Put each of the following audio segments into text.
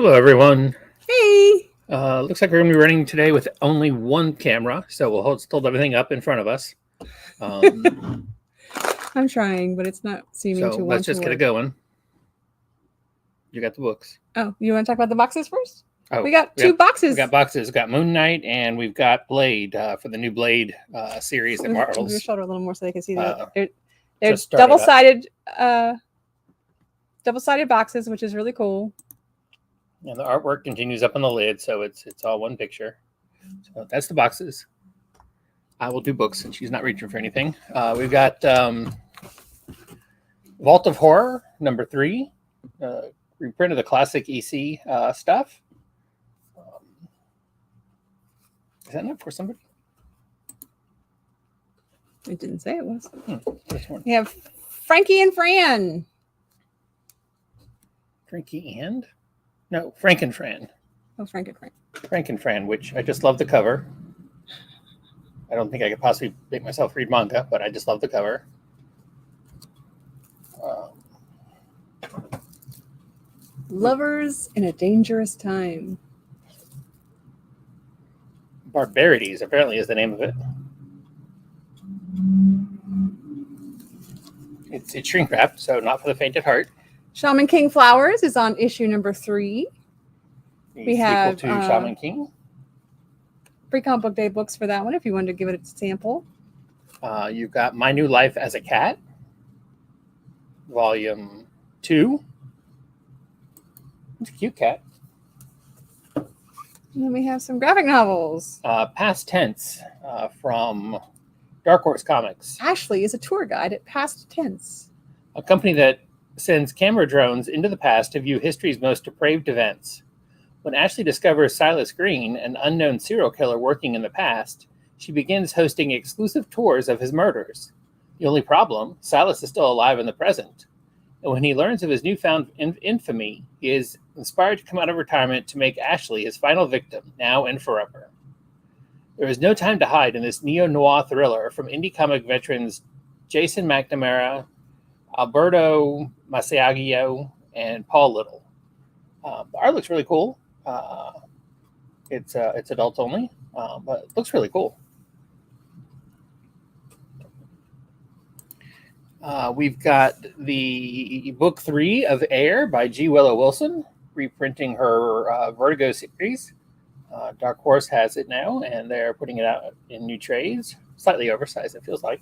Hello, everyone. Hey! Looks like we're going to be running today with only one camera, so we'll hold everything up in front of us. I'm trying, but it's not seeming to want to work. Let's just get it going. You got the books. Oh, you want to talk about the boxes first? Oh, we got two boxes. We got boxes. We got Moon Knight, and we've got Blade for the new Blade series that Marvel's. Move your shoulder a little more so they can see that. They're double-sided boxes, which is really cool. And the artwork continues up on the lid, so it's all one picture. So that's the boxes. I will do books, and she's not reaching for anything. We've got Vault of Horror, number 3. Reprint of the classic EC stuff. Is that enough for somebody? It didn't say it was. This one. We have Frankie and Fran. Frankie and? No, Frank and Fran. Oh, Frank and Fran. Frank and Fran, which I just love the cover. I don't think I could possibly make myself read manga, but I just love the cover. Lovers in a Dangerous Time. Barbarities, apparently, is the name of it. It's shrink wrapped, so not for the faint at heart. Shaman King Flowers is on issue number 3. We have to Shaman King. Free Comic Book Day books for that one if you wanted to give it a sample. You've got My New Life as a Cat, Volume 2. It's a cute cat. And then we have some graphic novels. Past Tense from Dark Horse Comics. Ashley is a tour guide at Past Tense, a company that sends camera drones into the past to view history's most depraved events. When Ashley discovers Silas Green, an unknown serial killer working in the past, she begins hosting exclusive tours of his murders. The only problem, Silas is still alive in the present. And when he learns of his newfound infamy, he is inspired to come out of retirement to make Ashley his final victim, now and forever. There is no time to hide in this neo-noir thriller from indie comic veterans Jason McNamara, Alberto Masiago, and Paul Little. The art looks really cool. It's adults only, but it looks really cool. We've got the book 3 of Air by G. Willow Wilson, reprinting her Vertigo series. Dark Horse has it now, and they're putting it out in new trays. Slightly oversized, it feels like.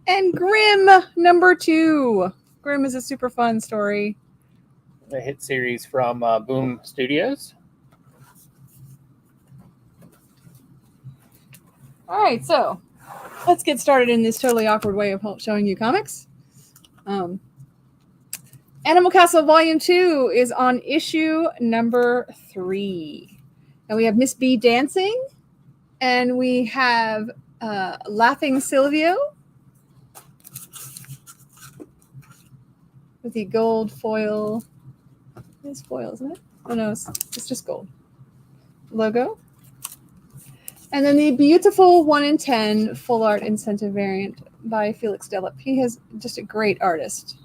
And Grimm, number 2. Grimm is a super fun story. The hit series from Boom Studios. All right, so let's get started in this totally awkward way of showing you comics. Animal Castle Volume 2 is on issue number 3. And we have Miss B dancing, and we have Laughing Silvio with the gold foil. It's foil, isn't it? Oh, no, it's just gold. Logo. And then the beautiful 1 in 10 full art incentive variant by Felix Delep. He is just a great artist.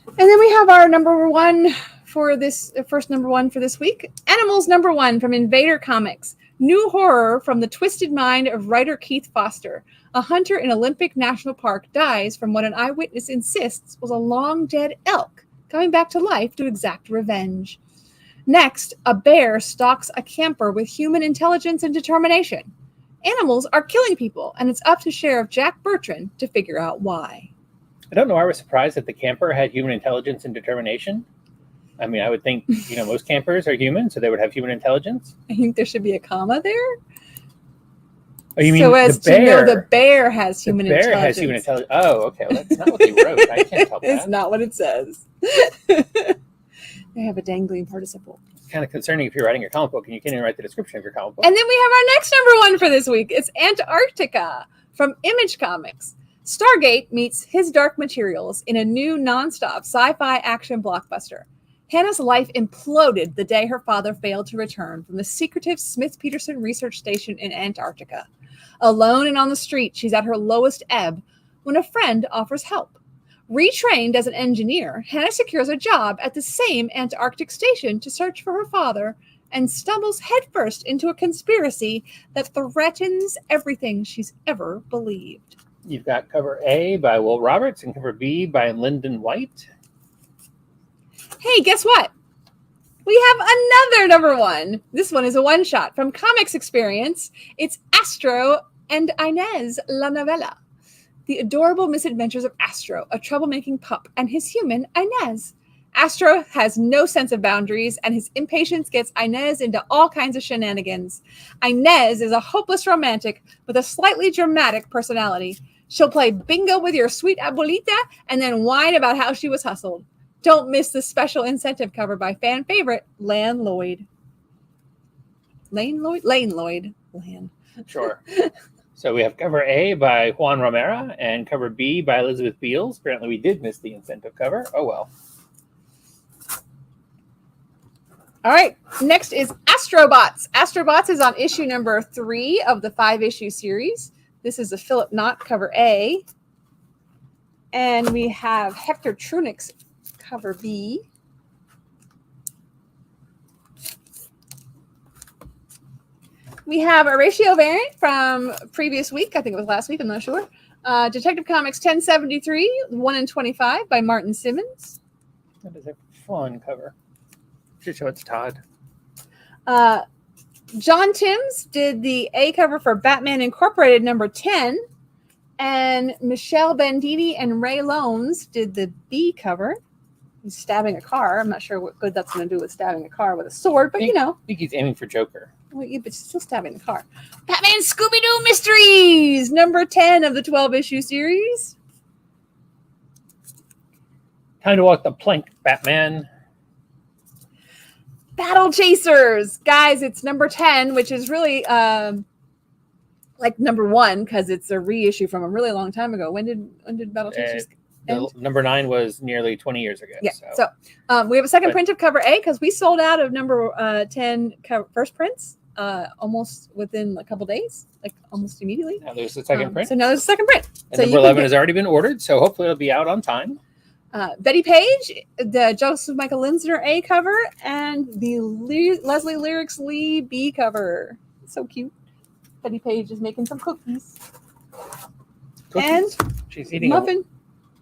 And then we have our number 1 for this, first number 1 for this week. Animals number 1 from Invader Comics. New horror from the twisted mind of writer Keith Foster. A hunter in Olympic National Park dies from what an eyewitness insists was a long dead elk coming back to life to exact revenge. Next, a bear stalks a camper with human intelligence and determination. Animals are killing people, and it's up to Sheriff Jack Bertrand to figure out why. I don't know why I was surprised that the camper had human intelligence and determination. I mean, I would think, most campers are human, so they would have human intelligence. I think there should be a comma there. Oh, you mean so as the bear? To know the bear has human intelligence. The bear has human intelligence. Oh, okay. Well, that's not what they wrote. I can't tell that. It's not what it says. They have a dangling participle. It's kind of concerning if you're writing your comic book and you can't even write the description of your comic book. And then we have our next number 1 for this week. It's Antarctica from Image Comics. Stargate meets His Dark Materials in a new nonstop sci-fi action blockbuster. Hannah's life imploded the day her father failed to return from the secretive Smith-Peterson research station in Antarctica. Alone and on the street, she's at her lowest ebb when a friend offers help. Retrained as an engineer, Hannah secures a job at the same Antarctic station to search for her father and stumbles headfirst into a conspiracy that threatens everything she's ever believed. You've got cover A by Will Roberts and cover B by Lyndon White. Hey, guess what? We have another number one. This one is a one-shot from Comics Experience. It's Astro and Inez La Novella. The adorable misadventures of Astro, a troublemaking pup, and his human, Inez. Astro has no sense of boundaries, and his impatience gets Inez into all kinds of shenanigans. Inez is a hopeless romantic with a slightly dramatic personality. She'll play bingo with your sweet abuelita and then whine about how she was hustled. Don't miss the special incentive cover by fan favorite, Lan Lloyd. Lane Lloyd. Sure. So we have cover A by Juan Romero and cover B by Elizabeth Beals. Apparently we did miss the incentive cover. Oh, well. All right. Next is Astrobots. Astrobots is on issue number 3 of the 5-issue series. This is a Philip Knott cover A. And we have Hector Trunick's cover B. We have a ratio variant from previous week. I think it was last week. I'm not sure. Detective Comics 1073, 1 in 25 by Martin Simmons. That is a fun cover. Should show it's Todd. John Timms did the A cover for Batman Incorporated number 10. And Michelle Bandini and Ray Lones did the B cover. He's stabbing a car. I'm not sure what good that's going to do with stabbing a car with a sword, but you know. I think he's aiming for Joker. Well, yeah, but still stabbing the car. Batman Scooby-Doo Mysteries, number 10 of the 12-issue series. Time to walk the plank, Batman. Battle Chasers. Guys, it's number 10, which is really like number 1 because it's a reissue from a really long time ago. When did Battle Chasers end? Number 9 was nearly 20 years ago. Yeah, so we have a second print of cover A because we sold out of number 10 first prints almost within a couple days, like almost immediately. Now there's the second print. So now there's a second print. And so number 11 has already been ordered, so hopefully it'll be out on time. Betty Page, the Joseph Michael Linsner A cover, and the Leslie Lyrics Lee B cover. So cute. Betty Page is making some cookies. And she's eating muffin.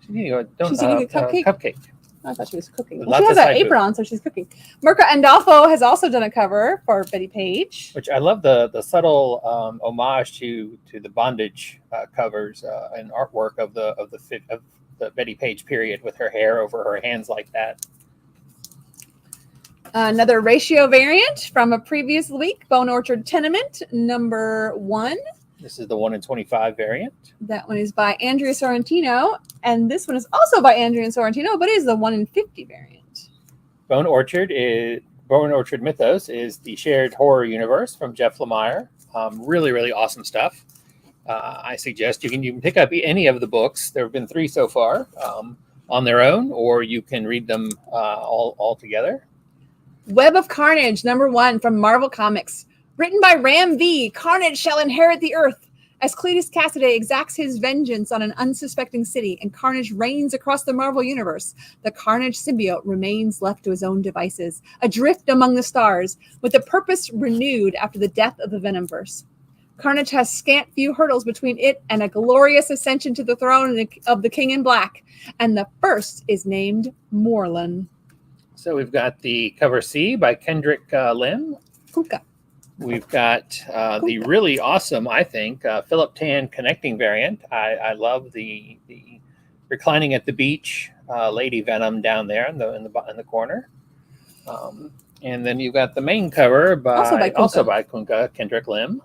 She's eating a cupcake. I thought she was cooking. Well, Lots she has of an apron on, so she's cooking. Mirka Andolfo has also done a cover for Betty Page. Which I love the subtle homage to the bondage covers and artwork of the Betty Page period with her hair over her hands like that. Another ratio variant from a previous week, Bone Orchard Tenement, number 1. This is the 1 in 25 variant. That one is by Andrea Sorrentino, and this one is also by Andrea Sorrentino, but it is the 1 in 50 variant. Bone Orchard Mythos is the shared horror universe from Jeff Lemire. Really, really awesome stuff. I suggest you can pick up any of the books. There have been 3 so far on their own, or you can read them all together. Web of Carnage, number 1 from Marvel Comics. Written by Ram V, Carnage shall inherit the earth. As Cletus Cassidy exacts his vengeance on an unsuspecting city and Carnage reigns across the Marvel Universe, the Carnage symbiote remains left to his own devices, adrift among the stars, with the purpose renewed after the death of the Venomverse. Carnage has scant few hurdles between it and a glorious ascension to the throne of the King in Black, and the first is named Morlun. So we've got the cover C by Kendrick Lim. Kuka. We've got the really awesome, I think, Philip Tan connecting variant. I love the reclining at the beach Lady Venom down there in the corner. And then you've got the main cover also by Kunka, Kendrick Lim.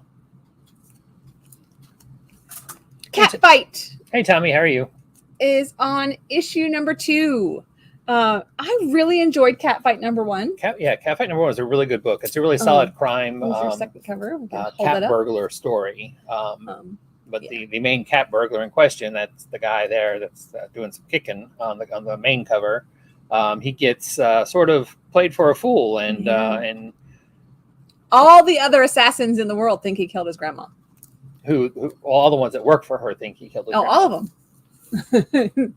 Catfight. Hey Tommy, how are you? Is on issue number 2. I really enjoyed Catfight number 1. Catfight number 1 is a really good book. It's a really solid crime your second cover? cat burglar story. But the main cat burglar in question, that's the guy there that's doing some kicking on the main cover. He gets sort of played for a fool, and all the other assassins in the world think he killed his grandma. Who all the ones that work for her think he killed his grandma. All of them.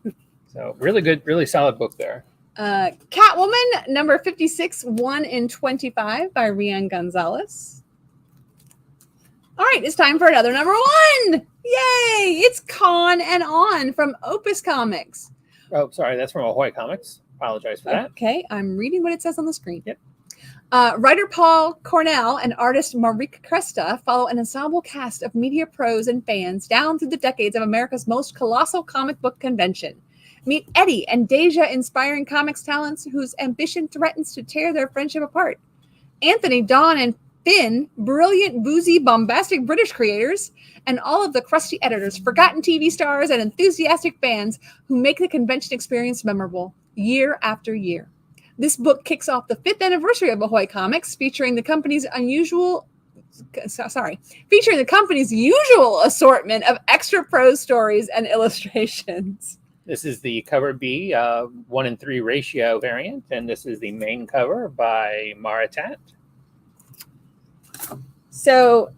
So really good, really solid book there. Catwoman, number 56, 1 in 25 by Rian Gonzalez. All right, it's time for another number 1. Yay! It's Con and On from Opus Comics. Oh, sorry, that's from Ahoy Comics. Apologize for that. Okay, I'm reading what it says on the screen. Yep. Writer Paul Cornell and artist Marique Cresta follow an ensemble cast of media pros and fans down through the decades of America's most colossal comic book convention. Meet Eddie and Deja, inspiring comics talents whose ambition threatens to tear their friendship apart. Anthony, Don, and Finn, brilliant, boozy, bombastic British creators, and all of the crusty editors, forgotten TV stars, and enthusiastic fans who make the convention experience memorable year after year. This book kicks off the 5th anniversary of Ahoy Comics, featuring the company's usual assortment of extra prose stories and illustrations. This is the cover B, 1-in-3 ratio variant, and this is the main cover by Maritat. So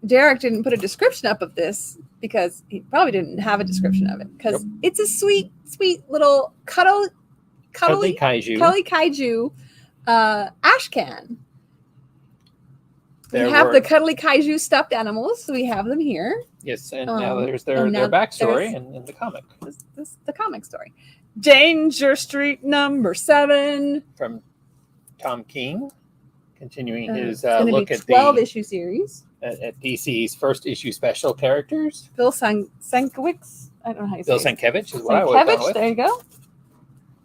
Derek didn't put a description up of this because he probably didn't have a description of it, because It's a sweet, sweet little cuddly kaiju ash can. We have the cuddly kaiju stuffed animals, so we have them here. Yes, and now there's their backstory in the comic. This the comic story. Danger Street number 7 from Tom King, continuing his look at the 12-issue series at DC's first issue special characters. Bill Sienkiewicz. I don't know how you say Bill it. Sienkiewicz is what I've always gone with. There you go.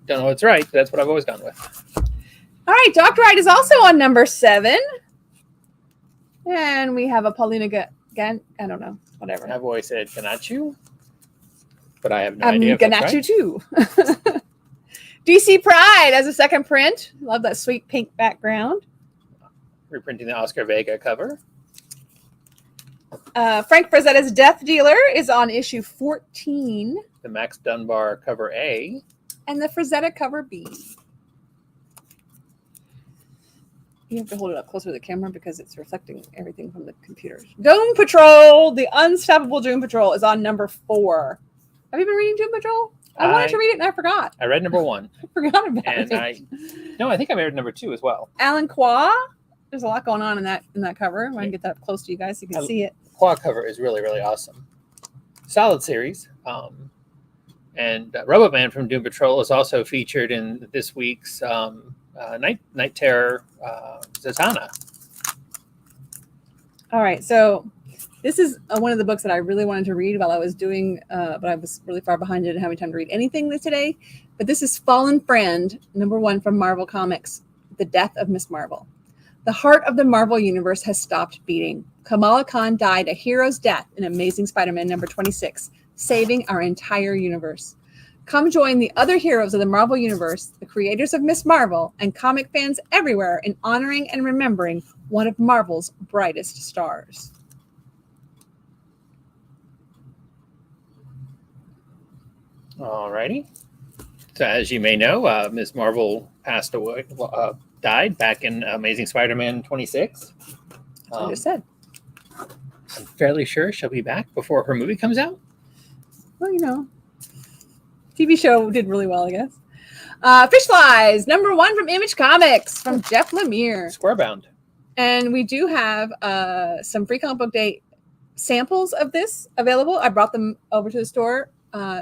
Don't know what's right, but that's what I've always gone with. All right, Dr. Wright is also on number 7. And we have a Paulina I don't know, whatever. I've always said Ganachu, but I have no idea if that's right. Too. DC Pride as a second print. Love that sweet pink background. Reprinting the Oscar Vega cover. Frank Frazetta's Death Dealer is on issue 14. The Max Dunbar cover A. And the Frazetta cover B. You have to hold it up closer to the camera because it's reflecting everything from the computers. Doom Patrol, the Unstoppable Doom Patrol, is on number 4. Have you been reading Doom Patrol? I wanted to read it and I forgot. I read number 1. I forgot about it. I think I read number 2 as well. Alan Qua. There's a lot going on in that cover. I want to get that up close to you guys so you can see it. Qua cover is really, really awesome. Solid series. And Robot Man from Doom Patrol is also featured in this week's Night Terror Zatanna. All right, so this is one of the books that I really wanted to read while I was doing, but I was really far behind it and having time to read anything today. But this is Fallen Friend, number 1 from Marvel Comics, The Death of Miss Marvel. The heart of the Marvel Universe has stopped beating. Kamala Khan died a hero's death in Amazing Spider-Man number 26, saving our entire universe. Come join the other heroes of the Marvel Universe, the creators of Miss Marvel, and comic fans everywhere in honoring and remembering one of Marvel's brightest stars. Alrighty. So as you may know, Miss Marvel passed away, died back in Amazing Spider-Man 26. That's what I just said. I'm fairly sure she'll be back before her movie comes out. Well, you know. TV show did really well, I guess. Fish Flies, number 1 from Image Comics, from Jeff Lemire. Squarebound. And we do have some Free Comic Book Day samples of this available. I brought them over to the store.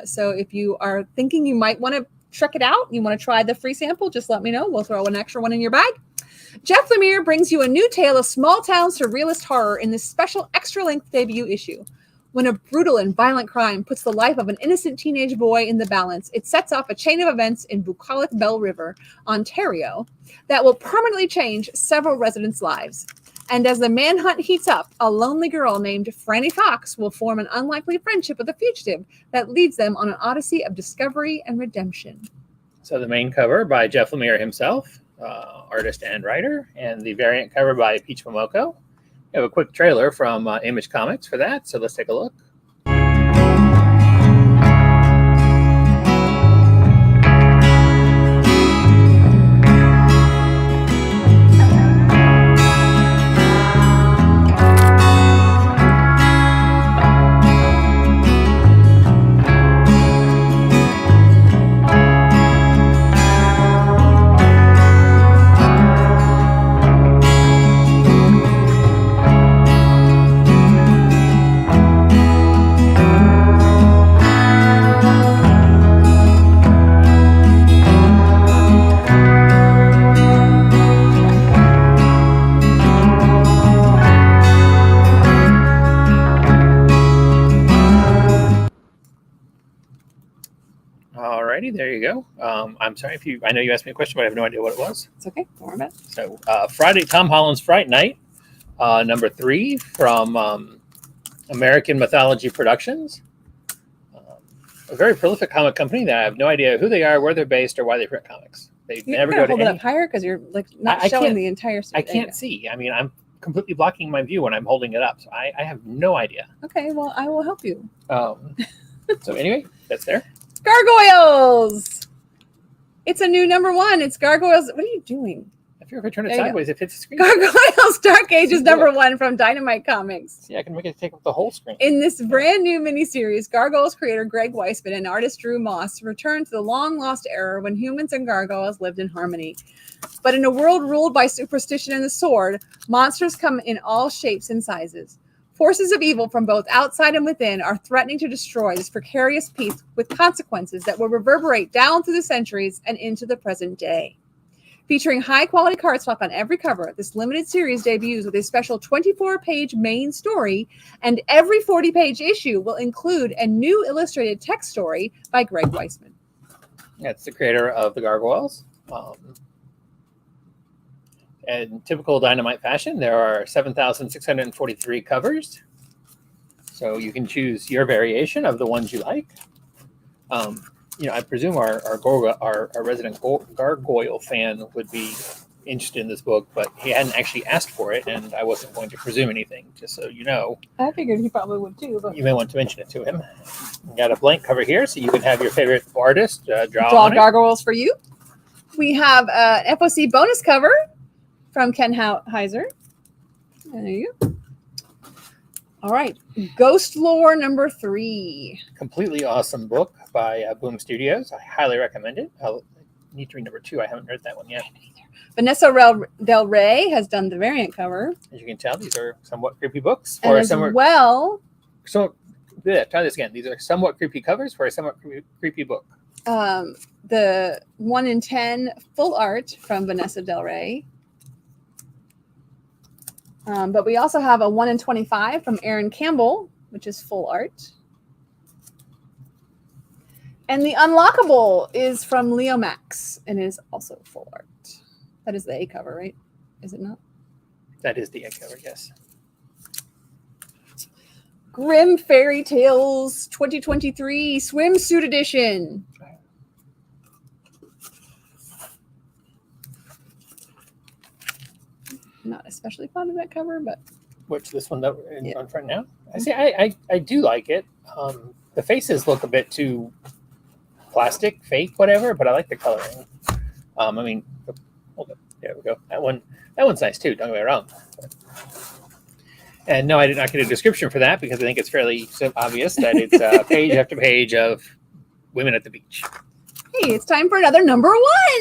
So if you are thinking you might want to check it out, you want to try the free sample, just let me know. We'll throw an extra one in your bag. Jeff Lemire brings you a new tale of small-town surrealist horror in this special extra-length debut issue. When a brutal and violent crime puts the life of an innocent teenage boy in the balance, it sets off a chain of events in Bucolic Bell River, Ontario, that will permanently change several residents' lives. And as the manhunt heats up, a lonely girl named Franny Fox will form an unlikely friendship with a fugitive that leads them on an odyssey of discovery and redemption. So the main cover by Jeff Lemire himself, artist and writer, and the variant cover by Peach Momoko. We have a quick trailer from Image Comics for that, so let's take a look. Alrighty, there you go. I'm sorry I know you asked me a question, but I have no idea what it was. It's okay. Don't worry about it. So Friday, Tom Holland's Fright Night, number 3 from American Mythology Productions. A very prolific comic company that I have no idea who they are, where they're based, or why they print comics. They never go to hold it any. up higher because you're like not showing the entire. I can't see. I mean, I'm completely blocking my view when I'm holding it up, so I have no idea. Okay, well, I will help you. So anyway, that's there. Gargoyles. It's a new number 1. It's Gargoyles. What are you doing? I figure if I turn it sideways, it hits the screen. Gargoyles Dark Ages number 1 from Dynamite Comics. See, I can make it take up the whole screen. In this brand new miniseries, Gargoyles creator Greg Weisman and artist Drew Moss return to the long-lost era when humans and gargoyles lived in harmony. But in a world ruled by superstition and the sword, monsters come in all shapes and sizes. Forces of evil from both outside and within are threatening to destroy this precarious peace with consequences that will reverberate down through the centuries and into the present day. Featuring high-quality cardstock on every cover, this limited series debuts with a special 24-page main story, and every 40-page issue will include a new illustrated text story by Greg Weisman. That's the creator of the Gargoyles. In typical Dynamite fashion, there are 7,643 covers. So you can choose your variation of the ones you like. I presume our resident Gargoyle fan would be interested in this book, but he hadn't actually asked for it, and I wasn't going to presume anything, just so you know. I figured he probably would too. But you may want to mention it to him. We got a blank cover here, so you can have your favorite artist draw Gargoyles for you. We have an FOC bonus cover from Ken Heiser. There you go. All right, Ghost Lore number 3. Completely awesome book by Boom Studios. I highly recommend it. I need to read number 2. I haven't read that one yet. Vanessa Del Rey has done the variant cover. As you can tell, these are somewhat creepy books. Try this again. These are somewhat creepy covers for a somewhat creepy book. The 1 in 10 full art from Vanessa Del Rey. But we also have a 1 in 25 from Aaron Campbell, which is full art. And the Unlockable is from Leo Max and is also full art. That is the A cover, right? Is it not? That is the A cover, yes. Grimm Fairy Tales 2023 Swimsuit Edition. Not especially fond of that cover, but this one that we're on front now? I see. I do like it. The faces look a bit too plastic, fake, whatever, but I like the coloring. Hold up. There we go. That one's nice too. Don't get me wrong. And no, I did not get a description for that because I think it's fairly obvious that it's page after page of women at the beach. Hey, it's time for another number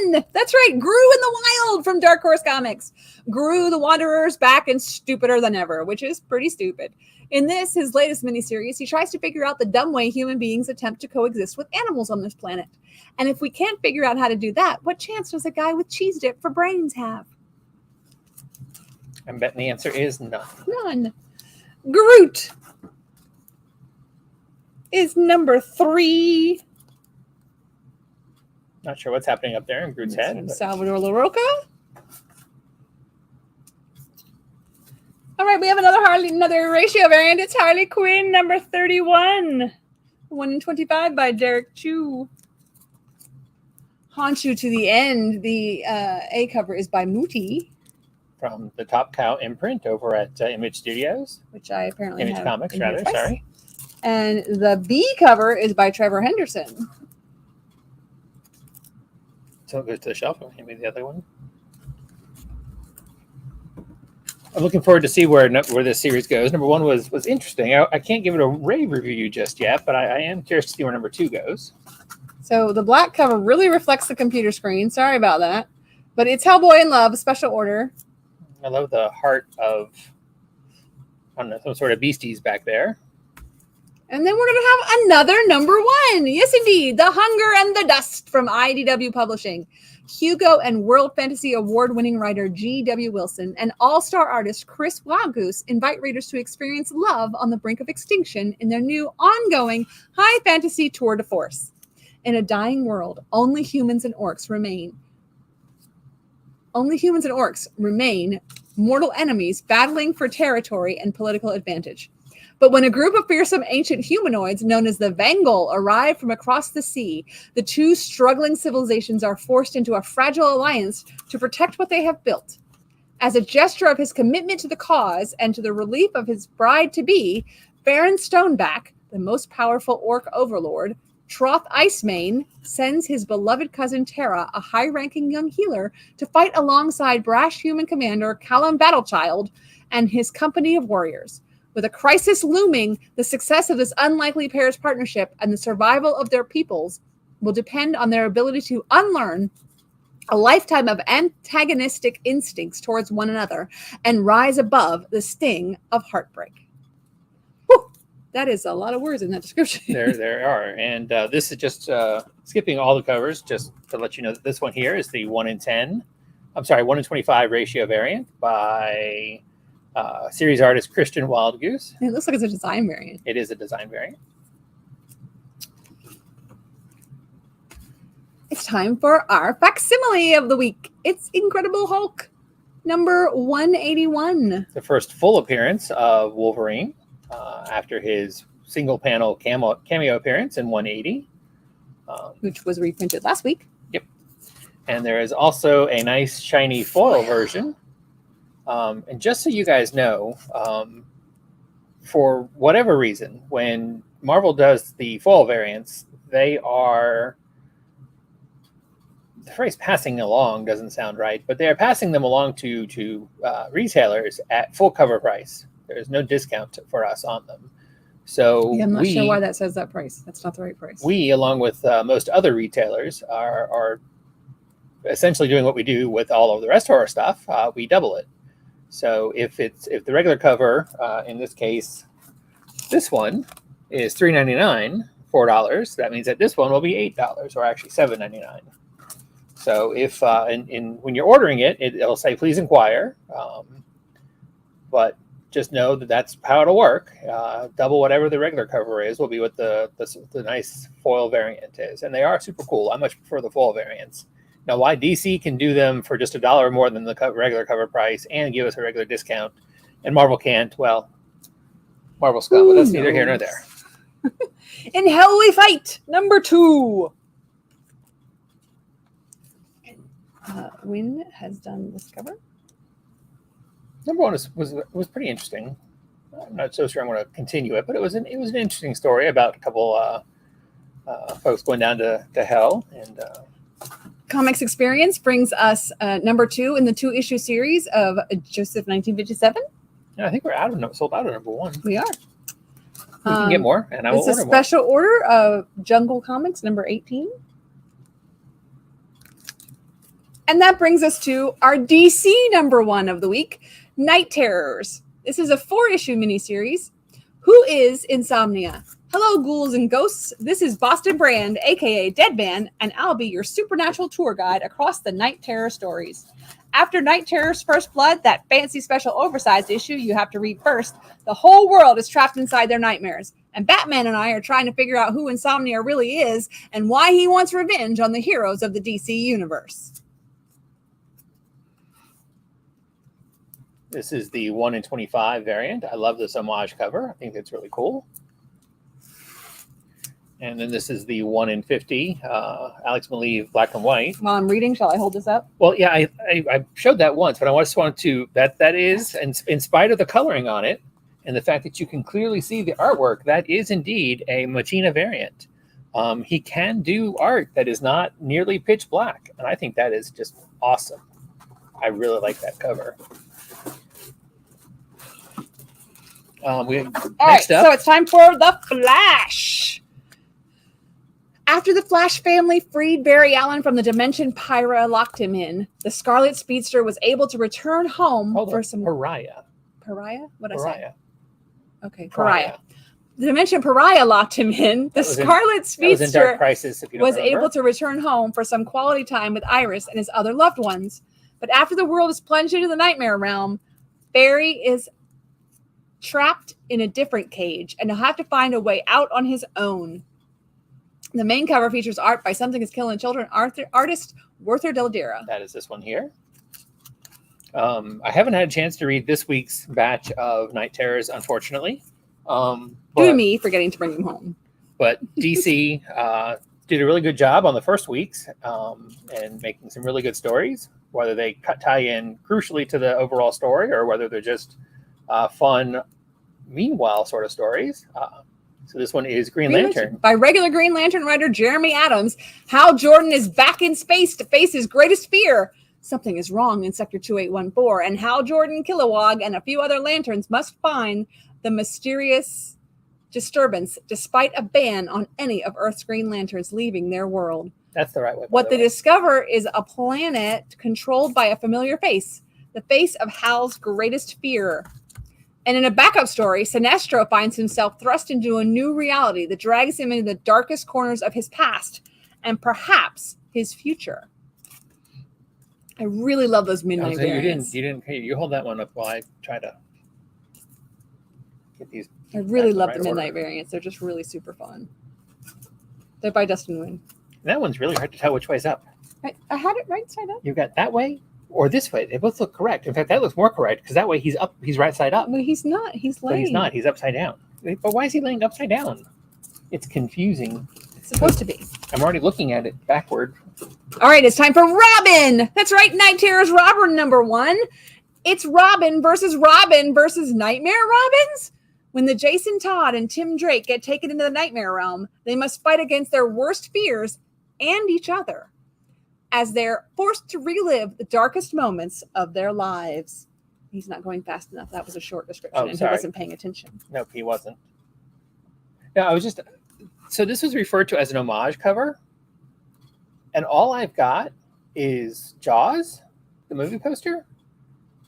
1. That's right. Gru in the Wild from Dark Horse Comics. Gru the Wanderer is back and stupider than ever, which is pretty stupid. In this, his latest miniseries, he tries to figure out the dumb way human beings attempt to coexist with animals on this planet. And if we can't figure out how to do that, what chance does a guy with cheese dip for brains have? I'm betting the answer is none. None. Groot is number 3. Not sure what's happening up there in Groot's head. Salvador LaRocca. All right, we have another ratio variant. It's Harley Quinn, number 31. 1 in 25 by Derek Chu. Haunt to the End. The A cover is by Muti. From the Top Cow imprint over at Image Studios. Which I apparently Image have. Comics, rather, sorry. And the B cover is by Trevor Henderson. So it goes to the shelf. Maybe the other one. I'm looking forward to see where this series goes. Number 1 was interesting. I can't give it a rave review just yet, but I am curious to see where number 2 goes. So the black cover really reflects the computer screen. Sorry about that. But it's Hellboy in Love, special order. I love the heart of, I don't know, some sort of beasties back there. And then we're going to have another number 1. Yes, indeed. The Hunger and the Dust from IDW Publishing. Hugo and World Fantasy Award-winning writer G.W. Wilson and all-star artist Chris Wildgoose invite readers to experience love on the brink of extinction in their new ongoing high fantasy tour de force. In a dying world, only humans and orcs remain mortal enemies battling for territory and political advantage. But when a group of fearsome ancient humanoids known as the Vangol arrive from across the sea, the two struggling civilizations are forced into a fragile alliance to protect what they have built. As a gesture of his commitment to the cause and to the relief of his bride-to-be, Baron Stoneback, the most powerful orc overlord, Troth Icemane, sends his beloved cousin Terra, a high-ranking young healer, to fight alongside brash human commander Callum Battlechild and his company of warriors. With a crisis looming, the success of this unlikely pair's partnership and the survival of their peoples will depend on their ability to unlearn a lifetime of antagonistic instincts towards one another and rise above the sting of heartbreak. Whew, that is a lot of words in that description. There are. And this is just skipping all the covers, just to let you know that this one here is the 1 in 25 ratio variant by series artist Christian Wildgoose. It looks like it's a design variant. It is a design variant. It's time for our facsimile of the week. It's Incredible Hulk, number 181. The first full appearance of Wolverine after his single panel cameo appearance in 180. Which was reprinted last week. Yep. And there is also a nice shiny foil version. And just so you guys know, for whatever reason, when Marvel does the foil variants, they are, the phrase passing along doesn't sound right, but they are passing them along to retailers at full cover price. There is no discount for us on them. So yeah, I'm not sure why that says that price. That's not the right price. We, along with most other retailers, are essentially doing what we do with all of the rest of our stuff. We double it. So if the regular cover, in this case, this one is $3.99, $4. That means that this one will be $8, or actually $7.99. So if when you're ordering it, it'll say please inquire. But just know that that's how it'll work. Double whatever the regular cover is will be what the nice foil variant is, and they are super cool. I much prefer the foil variants. Now, why DC can do them for just $1 more than the regular cover price and give us a regular discount, and Marvel can't? Well, Marvel scum, but that's neither here nor there. In Hell We Fight, number 2. Wynn has done this cover. Number 1 was pretty interesting. I'm not so sure I'm going to continue it, but it was an interesting story about a couple folks going down to hell. And Comics Experience brings us number 2 in the 2-issue series of Joseph 1957. Yeah, I think we're sold out of number 1. We are. We can get more, and I will order more. It's a special order of Jungle Comics number 18. And that brings us to our DC number 1 of the week, Night Terrors. This is a 4-issue miniseries. Who is Insomnia? Hello, ghouls and ghosts. This is Boston Brand, a.k.a. Deadman, and I'll be your supernatural tour guide across the Night Terror stories. After Night Terror's First Blood, that fancy special oversized issue you have to read first, the whole world is trapped inside their nightmares. And Batman and I are trying to figure out who Insomnia really is and why he wants revenge on the heroes of the DC universe. This is the 1 in 25 variant. I love this homage cover. I think it's really cool. And then this is the 1 in 50, Alex Maleev black and white. While I'm reading, shall I hold this up? Well, yeah, I showed that once, but I just wanted to, that is, and in spite of the coloring on it, and the fact that you can clearly see the artwork, that is indeed a Machina variant. He can do art that is not nearly pitch black, and I think that is just awesome. I really like that cover. All right, so it's time for The Flash. After the Flash family freed Barry Allen from the dimension Pyra locked him in, the Scarlet Speedster was able to return home for some... Pariah? What did I say? Okay, Pariah. The dimension Pariah locked him in. The Scarlet Speedster was in Dark Crisis, if you don't remember. Able to return home for some quality time with Iris and his other loved ones. But after the world is plunged into the nightmare realm, Barry is trapped in a different cage and he'll have to find a way out on his own. The main cover features art by Something is Killing Children artist Werther Dell'Edera. That is this one here. I haven't had a chance to read this week's batch of Night Terrors, unfortunately. Due to me forgetting to bring them home. But DC did a really good job on the first weeks and making some really good stories, whether they tie in crucially to the overall story or whether they're just fun, meanwhile sort of stories. So this one is Green Lantern. By regular Green Lantern writer Jeremy Adams. Hal Jordan is back in space to face his greatest fear. Something is wrong in Sector 2814, and Hal Jordan, Kilowog, and a few other Lanterns must find the mysterious disturbance despite a ban on any of Earth's Green Lanterns leaving their world. That's the right way. What they discover is a planet controlled by a familiar face, the face of Hal's greatest fear. And in a backup story, Sinestro finds himself thrust into a new reality that drags him into the darkest corners of his past and perhaps his future. I really love those midnight variants. You hold that one up while I try to get these. I really love the midnight variants. They're just really super fun. They're by Dustin Nguyen. That one's really hard to tell which way's up. I had it right side up. You've got that way or this way. They both look correct. In fact, that looks more correct because that way he's up. He's right side up. Well, he's not. He's laying. But he's not. He's upside down. But why is he laying upside down? It's confusing. It's supposed to be. I'm already looking at it backward. All right, it's time for Robin. That's right, Night Terror's Robin number 1. It's Robin versus Nightmare Robins. When the Jason Todd and Tim Drake get taken into the Nightmare Realm, they must fight against their worst fears and each other as they're forced to relive the darkest moments of their lives. He's not going fast enough. That was a short description, and he wasn't paying attention. Nope, he wasn't. No, I was just... So this was referred to as an homage cover. And all I've got is Jaws, the movie poster.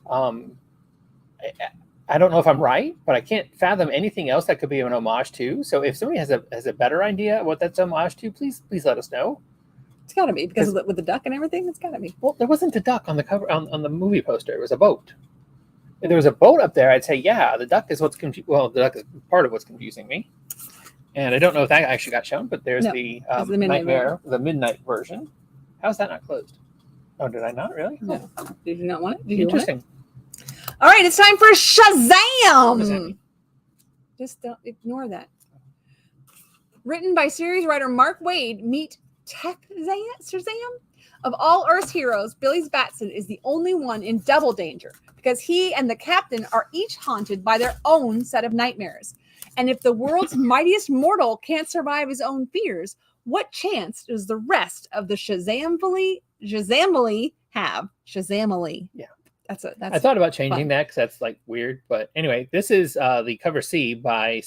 I don't know if I'm right, but I can't fathom anything else that could be an homage to. So if somebody has a better idea what that's homage to, please let us know. It's got to be because with the duck and everything. It's got to be. Well, there wasn't a duck on the cover on the movie poster. It was a boat. If there was a boat up there, I'd say the duck is what's confusing. Well, the duck is part of what's confusing me. And I don't know if that actually got shown, but there's the midnight version. How's that not closed? Oh, did I not really? No. Did you not want it? Interesting. All right, it's time for Shazam. Just don't ignore that. Written by series writer Mark Waid, meet Shazam. Of all Earth's heroes, Billy Batson is the only one in double danger because he and the captain are each haunted by their own set of nightmares. And if the world's mightiest mortal can't survive his own fears, what chance does the rest of the Shazamily have? Shazamily. Yeah. That's I thought about changing that because that's like weird. But anyway, this is the cover C by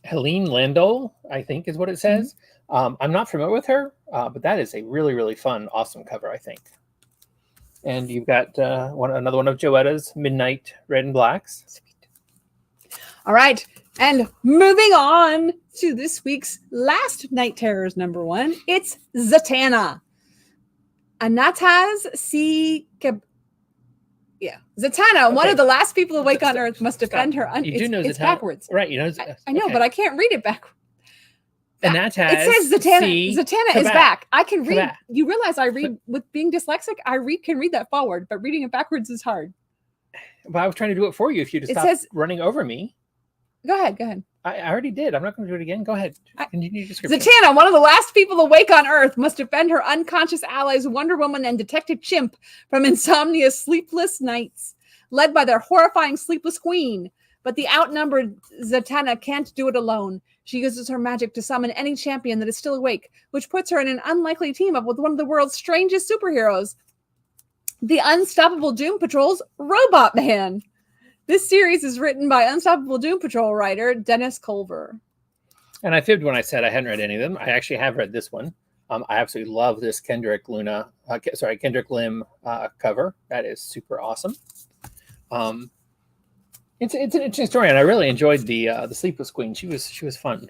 Helene Landau, I think is what it says. Mm-hmm. I'm not familiar with her, but that is a really, really fun, awesome cover, I think. And you've got another one of Joetta's Midnight Red and Blacks. Sweet. All right. And moving on to this week's last Night Terrors number 1, it's Zatanna. Anataz Zatanna, one of the last people awake on Earth, must defend her. It's backwards. Right. You know, I know, but I can't read it backwards. Anataz. It says Zatanna. Zatanna is back. I can read. Kabat. You realize I read with being dyslexic. I can read that forward, but reading it backwards is hard. But I was trying to do it for you. If you just stop running over me. Go ahead. I already did. I'm not going to do it again. Go ahead. Continue description. Zatanna, one of the last people awake on Earth, must defend her unconscious allies Wonder Woman and Detective Chimp from Insomnia's sleepless nights, led by their horrifying sleepless queen. But the outnumbered Zatanna can't do it alone. She uses her magic to summon any champion that is still awake, which puts her in an unlikely team-up with one of the world's strangest superheroes, the Unstoppable Doom Patrol's Robot Man. This series is written by Unstoppable Doom Patrol writer Dennis Culver. And I fibbed when I said I hadn't read any of them. I actually have read this one. I absolutely love this Kendrick Lim cover. That is super awesome. It's an interesting story, and I really enjoyed the Sleepless Queen. She was fun.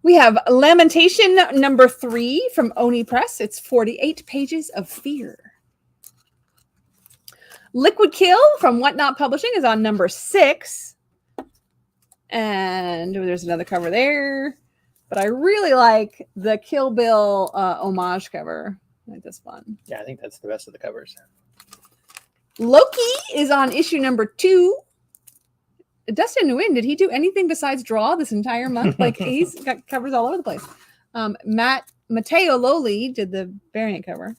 We have Lamentation number 3 from Oni Press. It's 48 pages of fear. Liquid Kill from Whatnot Publishing is on number 6. And there's another cover there. But I really like the Kill Bill homage cover. I think that's fun. Yeah, I think that's the best of the covers. Loki is on issue number 2. Dustin Nguyen, did he do anything besides draw this entire month? Like, he's got covers all over the place. Matteo Loli did the variant cover.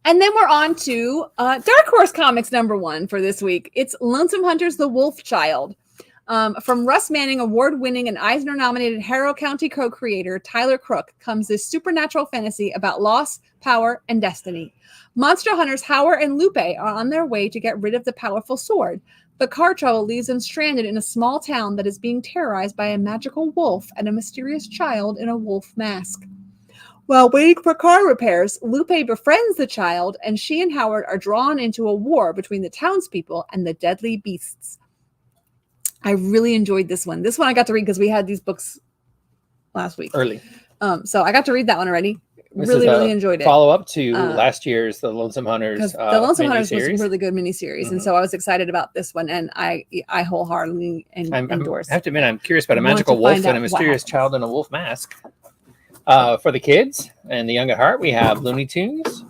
And then we're on to Dark Horse Comics number 1 for this week. It's Lonesome Hunters, The Wolf Child. From Russ Manning, award-winning and Eisner-nominated Harrow County co-creator Tyler Crook comes this supernatural fantasy about loss, power, and destiny. Monster hunters Howard and Lupe are on their way to get rid of the powerful sword, but car trouble leaves them stranded in a small town that is being terrorized by a magical wolf and a mysterious child in a wolf mask. While waiting for car repairs, Lupe befriends the child, and she and Howard are drawn into a war between the townspeople and the deadly beasts. I really enjoyed this one. This one I got to read because we had these books last week. Early. So I got to read that one already. This really enjoyed it. Follow up to last year's The Lonesome Hunters. The Lonesome Hunters was a really good miniseries, and so I was excited about this one, and I wholeheartedly endorse. I have to admit, I'm curious about a magical wolf and a mysterious child in a wolf mask. For the kids and the young at heart, we have Looney Tunes.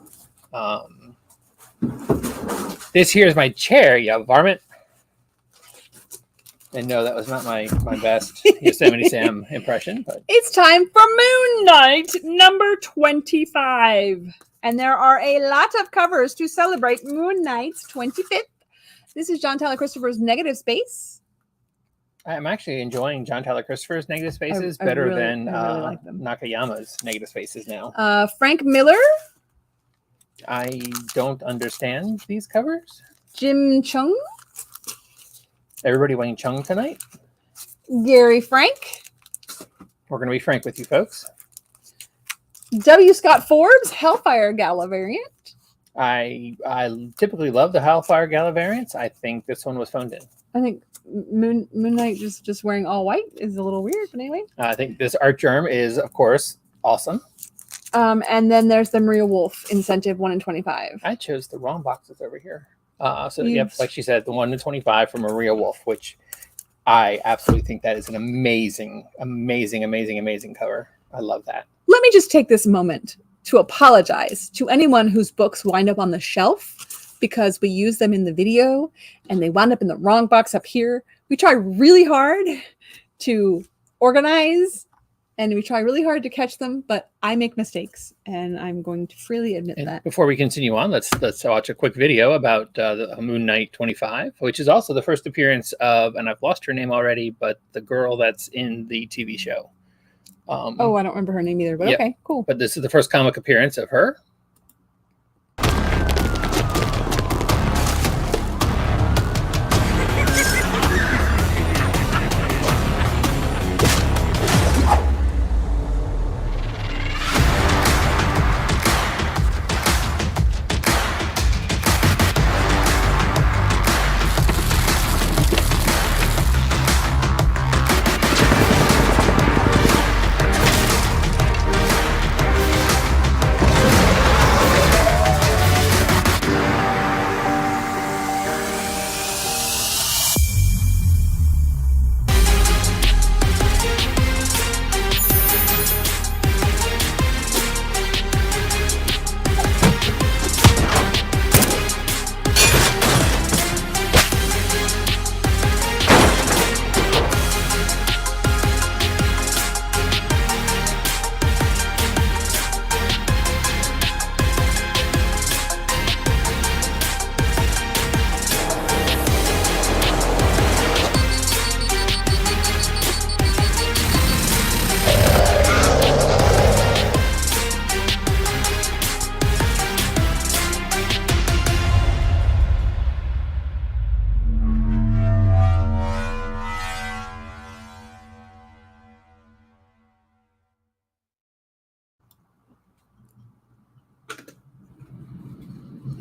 This here is my chair, you varmint. And no, that was not my best Yosemite Sam impression. But it's time for Moon Knight number 25. And there are a lot of covers to celebrate Moon Knight's 25th. This is John Tyler Christopher's Negative Space. I'm actually enjoying John Tyler Christopher's Negative Spaces better than like Nakayama's Negative Spaces now. Frank Miller. I don't understand these covers. Jim Chung. Everybody Wayne Chung tonight. Gary Frank. We're going to be frank with you folks. W. Scott Forbes, Hellfire Gala variant. I typically love the Hellfire Gala variants. I think this one was phoned in. I think Moon Knight just wearing all white is a little weird, but anyway. I think this art germ is, of course, awesome. And then there's the Maria Wolf Incentive 1 in 25. I chose the wrong boxes over here. Yep, like she said, the 1 in 25 from Maria Wolf, which I absolutely think that is an amazing cover. I love that. Let me just take this moment to apologize to anyone whose books wind up on the shelf because we use them in the video and they wound up in the wrong box up here. We try really hard to organize and we try really hard to catch them, but I make mistakes, and I'm going to freely admit that. Before we continue on, let's watch a quick video about the Moon Knight 25, which is also the first appearance of, and I've lost her name already, but the girl that's in the TV show. I don't remember her name either, but okay, cool. But this is the first comic appearance of her.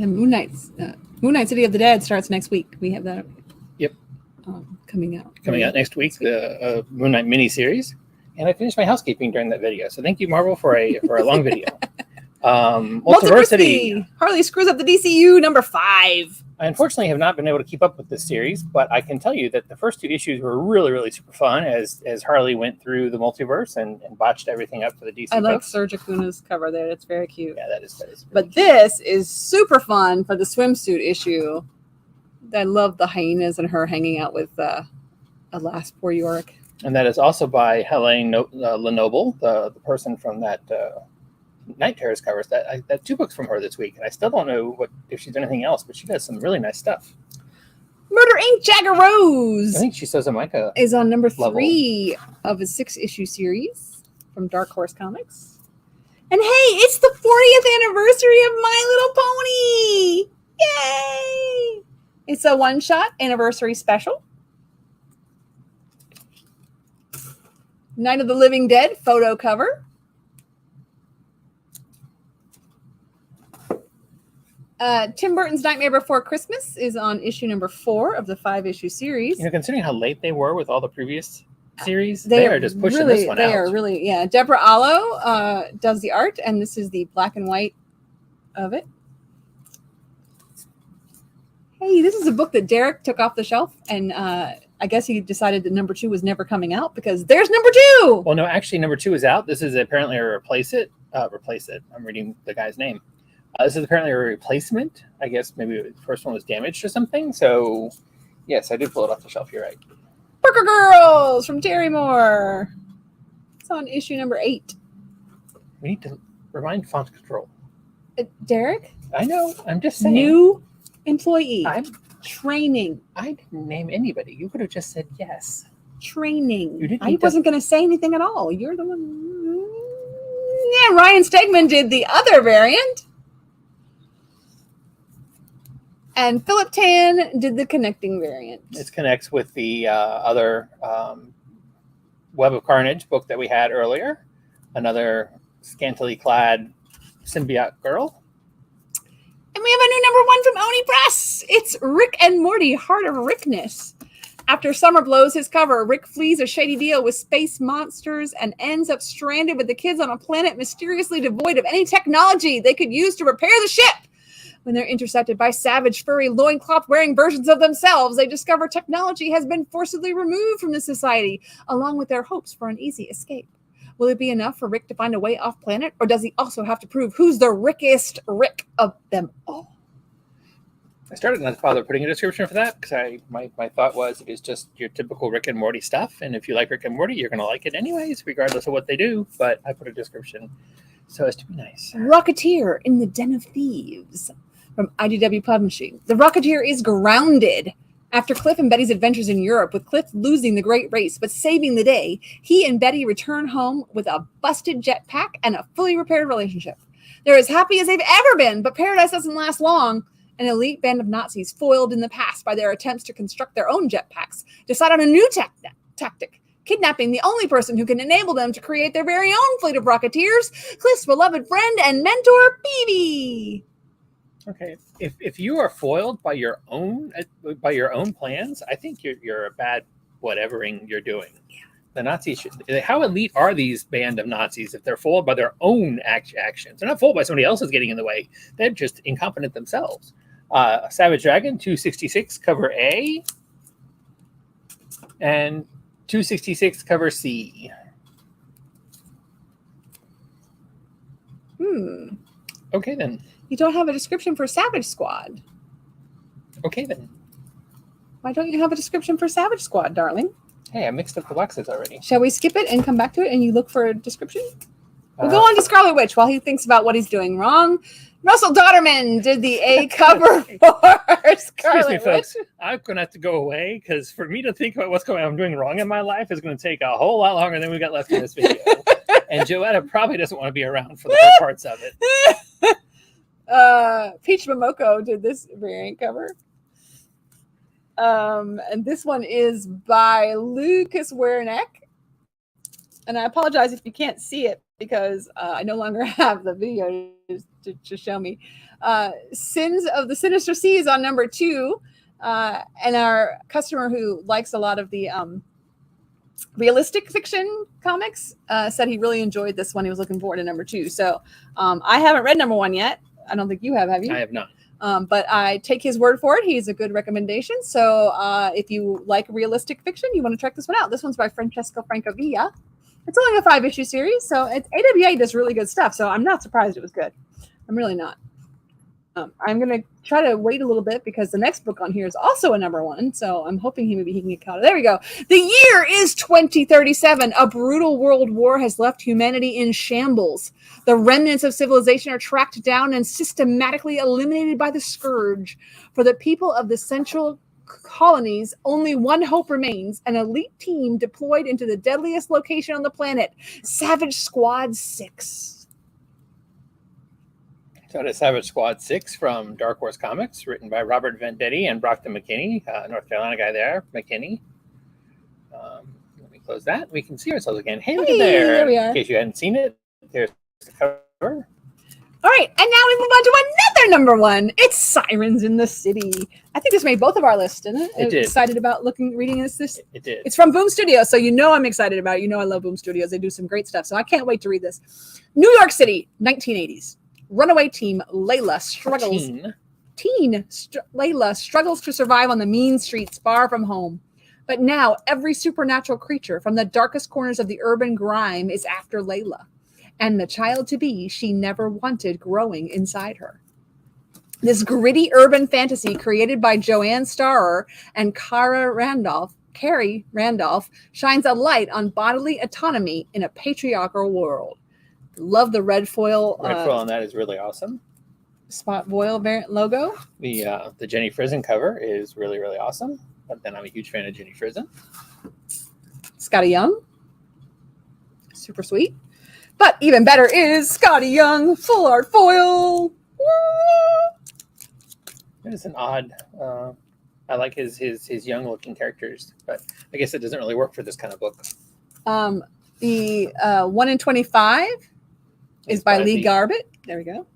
And Moon Knight City of the Dead starts next week. We have that. Yep. Coming out next week. The Moon Knight miniseries, and I finished my housekeeping during that video. So thank you, Marvel, for a long video. Multiversity. Harley screws up the DCU number 5. I unfortunately have not been able to keep up with this series, but I can tell you that the first 2 issues were really, really super fun as Harley went through the multiverse and botched everything up for the DC I like folks. Serge Acuna's cover there. It's very cute. Yeah, that is But this is super fun for the swimsuit issue. I love the hyenas and her hanging out with Alas Poor Yorick. And that is also by Helene Lenoble, the person from that Night Terrors covers. That 2 books from her this week, and I still don't know if she's done anything else, but she does some really nice stuff. Murder Inc. Jagger Rose. I think she says Micah is on number 3 of a 6-issue series from Dark Horse Comics. And hey, it's the 40th anniversary of My Little Pony! Yay! It's a one-shot anniversary special. Night of the Living Dead photo cover. Tim Burton's Nightmare Before Christmas is on issue number 4 of the 5-issue series. Considering how late they were with all the previous series, they are just pushing really, this one out. They are really, yeah. Deborah Allo does the art, and this is the black and white of it. Hey, this is a book that Derek took off the shelf, and I guess he decided that number 2 was never coming out because there's number 2. Well, no, actually, number 2 is out. This is apparently a replace it. I'm reading the guy's name. This is apparently a replacement. I guess maybe the first one was damaged or something. So, yes, I did pull it off the shelf. You're right. Burger Girls from Terry Moore. It's on issue number 8. We need to remind Font Control. Derek? I know. I'm just saying. New employee. Training. I didn't name anybody. You could have just said yes. Training. You didn't. I wasn't going to say anything at all. You're the one. Yeah, Ryan Stegman did the other variant. And Philip Tan did the connecting variant. It connects with the other Web of Carnage book that we had earlier. Another scantily clad symbiote girl. And we have a new number 1 from Oni Press. It's Rick and Morty, Heart of Rickness. After Summer blows his cover, Rick flees a shady deal with space monsters and ends up stranded with the kids on a planet mysteriously devoid of any technology they could use to repair the ship. When they're intercepted by savage, furry, loincloth-wearing versions of themselves, they discover technology has been forcibly removed from the society, along with their hopes for an easy escape. Will it be enough for Rick to find a way off planet, or does he also have to prove who's the rickiest Rick of them all? I started not to bother putting a description for that because my thought was it is just your typical Rick and Morty stuff, and if you like Rick and Morty, you're going to like it anyways, regardless of what they do. But I put a description so as to be nice. Rocketeer in the Den of Thieves from IDW Publishing. The Rocketeer is grounded. After Cliff and Betty's adventures in Europe, with Cliff losing the great race but saving the day, he and Betty return home with a busted jetpack and a fully repaired relationship. They're as happy as they've ever been, but paradise doesn't last long. An elite band of Nazis, foiled in the past by their attempts to construct their own jetpacks, decide on a new tactic, kidnapping the only person who can enable them to create their very own fleet of Rocketeers, Cliff's beloved friend and mentor, Phoebe. Okay, if you are foiled by your own plans, I think you're a bad whatevering you're doing. Yeah. The Nazis how elite are these band of Nazis if they're foiled by their own actions? They're not foiled by somebody else's getting in the way. They're just incompetent themselves. Savage Dragon 266 cover A and 266 cover C. Okay then. You don't have a description for Savage Squad. Okay then. Why don't you have a description for Savage Squad, darling? Hey, I mixed up the boxes already. Shall we skip it and come back to it and you look for a description? We'll go on to Scarlet Witch while he thinks about what he's doing wrong. Russell Dodderman did the A cover for Scarlet Excuse me, Witch. folks. I'm going to have to go away because for me to think about what's I'm doing wrong in my life is going to take a whole lot longer than we got left in this video. And Joetta probably doesn't want to be around for the whole parts of it. Peach Momoko did this variant cover. And this one is by Lucas Wernick. And I apologize if you can't see it because I no longer have the video to show me. Sins of the Sinister Sea is on number 2. And our customer who likes a lot of the realistic fiction comics said he really enjoyed this one. He was looking forward to number 2. So I haven't read number 1 yet. I don't think you have you? I have not. But I take his word for it. He's a good recommendation. So if you like realistic fiction, you want to check this one out. This one's by Francesco Francavilla. It's only a 5-issue series, so AWA does really good stuff. So I'm not surprised it was good. I'm really not. I'm going to try to wait a little bit because the next book on here is also a number 1. So I'm hoping maybe he can get caught. There we go. The year is 2037. A brutal world war has left humanity in shambles. The remnants of civilization are tracked down and systematically eliminated by the scourge. For the people of the central colonies, only one hope remains: an elite team deployed into the deadliest location on the planet, Savage Squad 6. So to Savage Squad 6 from Dark Horse Comics, written by Robert Venditti and Brockton McKinney, North Carolina guy there, McKinney. Let me close that. We can see ourselves again. Hey, look at there. We are. In case you hadn't seen it, there's the cover. All right, and now we move on to another number 1. It's Sirens in the City. I think this made both of our lists, didn't it? It did. Excited about reading this. It did. It's from Boom Studios, so you know I'm excited about it. You know I love Boom Studios. They do some great stuff, so I can't wait to read this. New York City, 1980s. Runaway teen Layla struggles. Layla struggles to survive on the mean streets far from home. But now every supernatural creature from the darkest corners of the urban grime is after Layla, and the child-to-be she never wanted growing inside her. This gritty urban fantasy created by Joanne Starrer and Carrie Randolph shines a light on bodily autonomy in a patriarchal world. Love the red foil. Red foil on that is really awesome. Spot foil variant logo. The Jenny Frison cover is really, really awesome. But then I'm a huge fan of Jenny Frison. Scotty Young. Super sweet. But even better is Scotty Young full art foil. It is an odd. I like his young looking characters, but I guess it doesn't really work for this kind of book. The 1 in 25 is by Lee Garbett. There we go.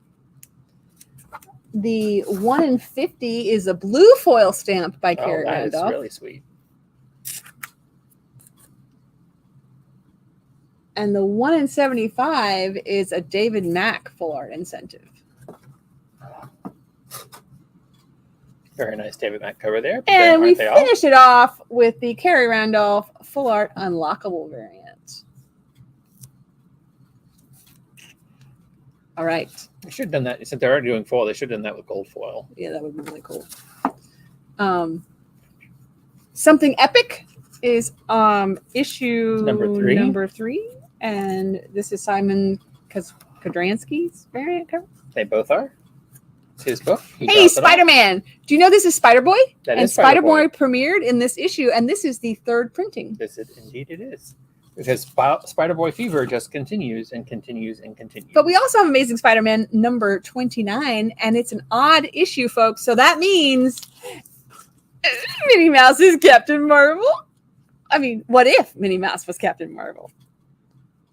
The 1 in 50 is a blue foil stamp by Carrie Randolph. That's really sweet. And the 1 in 75 is a David Mack full art incentive. Very nice David Mack cover there. And we finish it off with the Carrie Randolph full art unlockable variant. All right. They should have done that. Since they're already doing foil, they should have done that with gold foil. Yeah, that would be really cool. Something Epic is issue number 3. And this is Simon Kodransky's variant cover. They both are. It's his book. Hey, Spider-Man. Do you know this is Spider-Boy? That and is Spider-Boy. Spider-Boy premiered in this issue, and this is the 3rd printing. Indeed it is. Because Spider-Boy fever just continues and continues and continues. But we also have Amazing Spider-Man number 29, and it's an odd issue, folks. So that means Minnie Mouse is Captain Marvel. I mean, what if Minnie Mouse was Captain Marvel?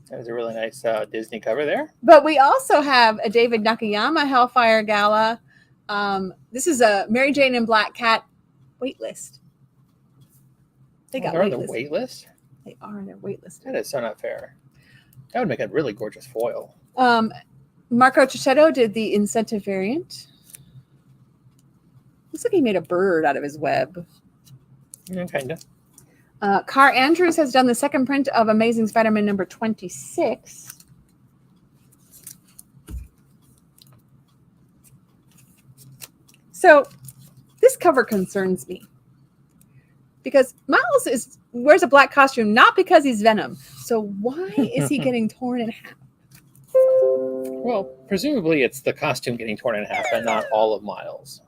There's a really nice Disney cover there. But we also have a David Nakayama Hellfire Gala. This is a Mary Jane and Black Cat waitlist. They're on the waitlist? They are on their waitlist. That is so not fair. That would make a really gorgeous foil. Marco Cicchetto did the incentive variant. Looks like he made a bird out of his web. Yeah, kind of. Carr Andrews has done the 2nd print of Amazing Spider-Man number 26. So this cover concerns me because Miles wears a black costume not because he's Venom. So why is he getting torn in half? Well, presumably it's the costume getting torn in half and not all of Miles.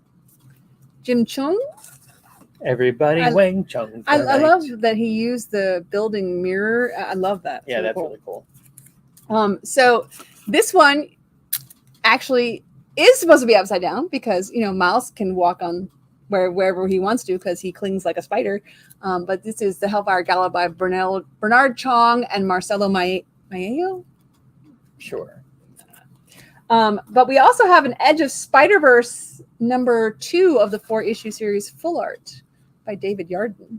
Jim Chung? Everybody Wang Chung. I love that he used the building mirror. I love that. Yeah, that's really cool. So this one actually is supposed to be upside down because, Miles can walk on wherever he wants to because he clings like a spider. But this is the Hellfire Gala by Bernard Chong and Marcelo Maello. Sure. But we also have an Edge of Spider-Verse number 2 of the 4-issue series full art by David Yardman.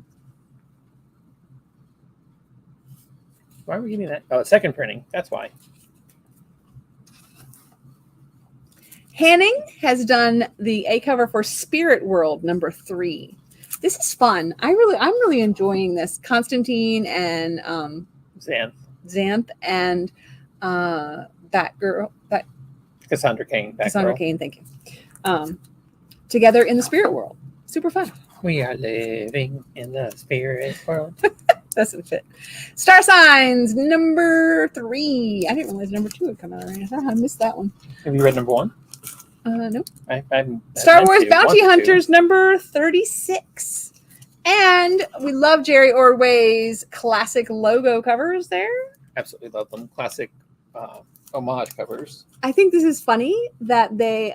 Why are we getting that? Oh, it's 2nd printing. That's why. Panning has done the A cover for Spirit World number 3. This is fun. I'm really enjoying this. Constantine and Xanth and that girl, that Cassandra Cain. Cassandra Cain, thank you. Together in the Spirit World. Super fun. We are living in the spirit world. Doesn't fit. Star Signs number 3. I didn't realize number 2 had come out already. I missed that one. Have you read number 1? Nope. I'm Star Wars Bounty Hunters number 36. And we love Jerry Ordway's classic logo covers there. Absolutely love them. Classic homage covers. I think this is funny that they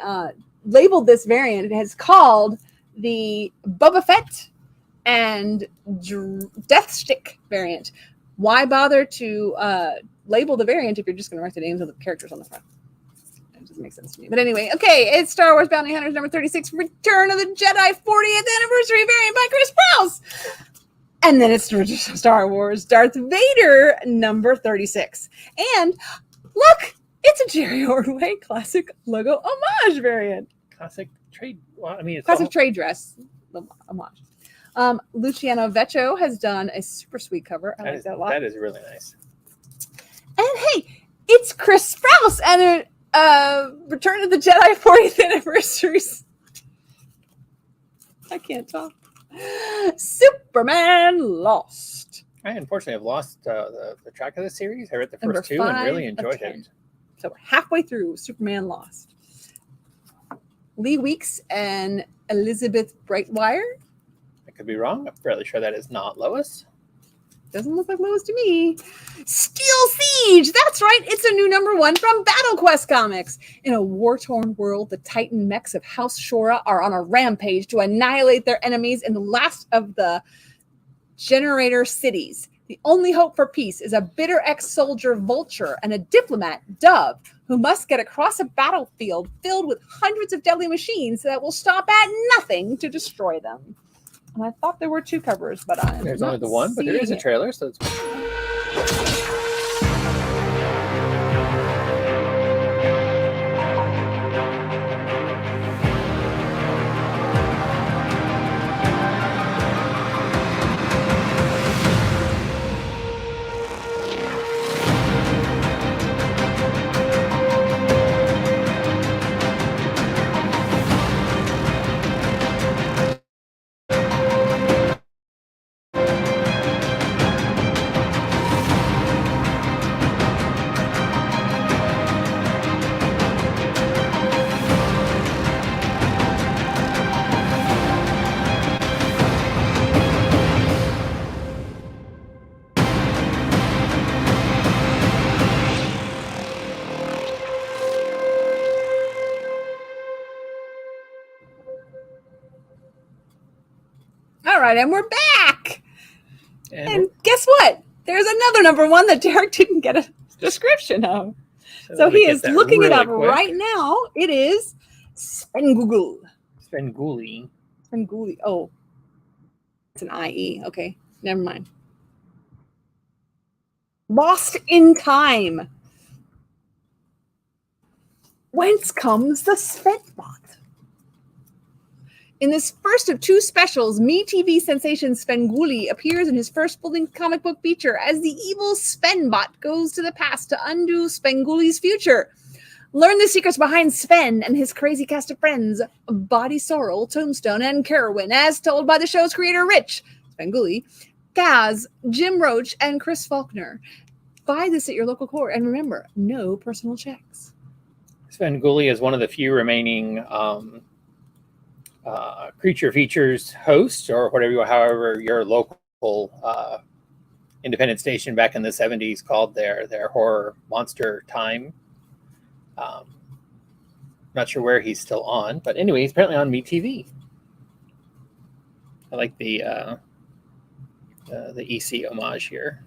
labeled this variant. It has called the Boba Fett and Death Stick variant. Why bother to label the variant if you're just going to write the names of the characters on the front? Doesn't make sense to me. But anyway, okay, it's Star Wars Bounty Hunters number 36, Return of the Jedi 40th Anniversary variant by Chris Sprouse. And then it's Star Wars Darth Vader number 36. And look, it's a Jerry Ordway classic logo homage variant. Classic trade. Well, I mean, it's classic trade dress homage. Luciano Vecchio has done a super sweet cover. I like that a lot. That is really nice. And hey, it's Chris Sprouse and Return of the Jedi 40th Anniversary. I can't talk. Superman Lost. I unfortunately have lost the track of the series. I read the first 2 and really enjoyed it. So halfway through Superman Lost. Lee Weeks and Elizabeth Brightwire. I could be wrong. I'm fairly sure that is not Lois. Doesn't look like Lois to me. Steel Siege! That's right, it's a new number 1 from Battle Quest Comics. In a war-torn world, the Titan mechs of House Shora are on a rampage to annihilate their enemies in the last of the generator cities. The only hope for peace is a bitter ex-soldier, Vulture, and a diplomat, Dove, who must get across a battlefield filled with hundreds of deadly machines that will stop at nothing to destroy them. And I thought there were 2 covers, but there's only the one, but there is a trailer, so it's all right, and we're back. And guess what? There's another number 1 that Derek didn't get a description of. So he is looking it up right now. It is Svengoolie. Svengoolie. Oh, it's an IE. Okay, never mind. Lost in Time. Whence comes the Svenbot? In this first of 2 specials, MeTV sensation Svengoolie appears in his first full-length comic book feature as the evil Svenbot goes to the past to undo Svengoolie's future. Learn the secrets behind Sven and his crazy cast of friends, Body Sorrel, Tombstone, and Carowin, as told by the show's creator Rich Svengoolie, Kaz, Jim Roach, and Chris Faulkner. Buy this at your local court, and remember, no personal checks. Svengoolie is one of the few remaining creature features hosts, or however your local independent station back in the 70s called their horror monster time. Not sure where he's still on, but anyway, he's apparently on MeTV. I like the EC homage here.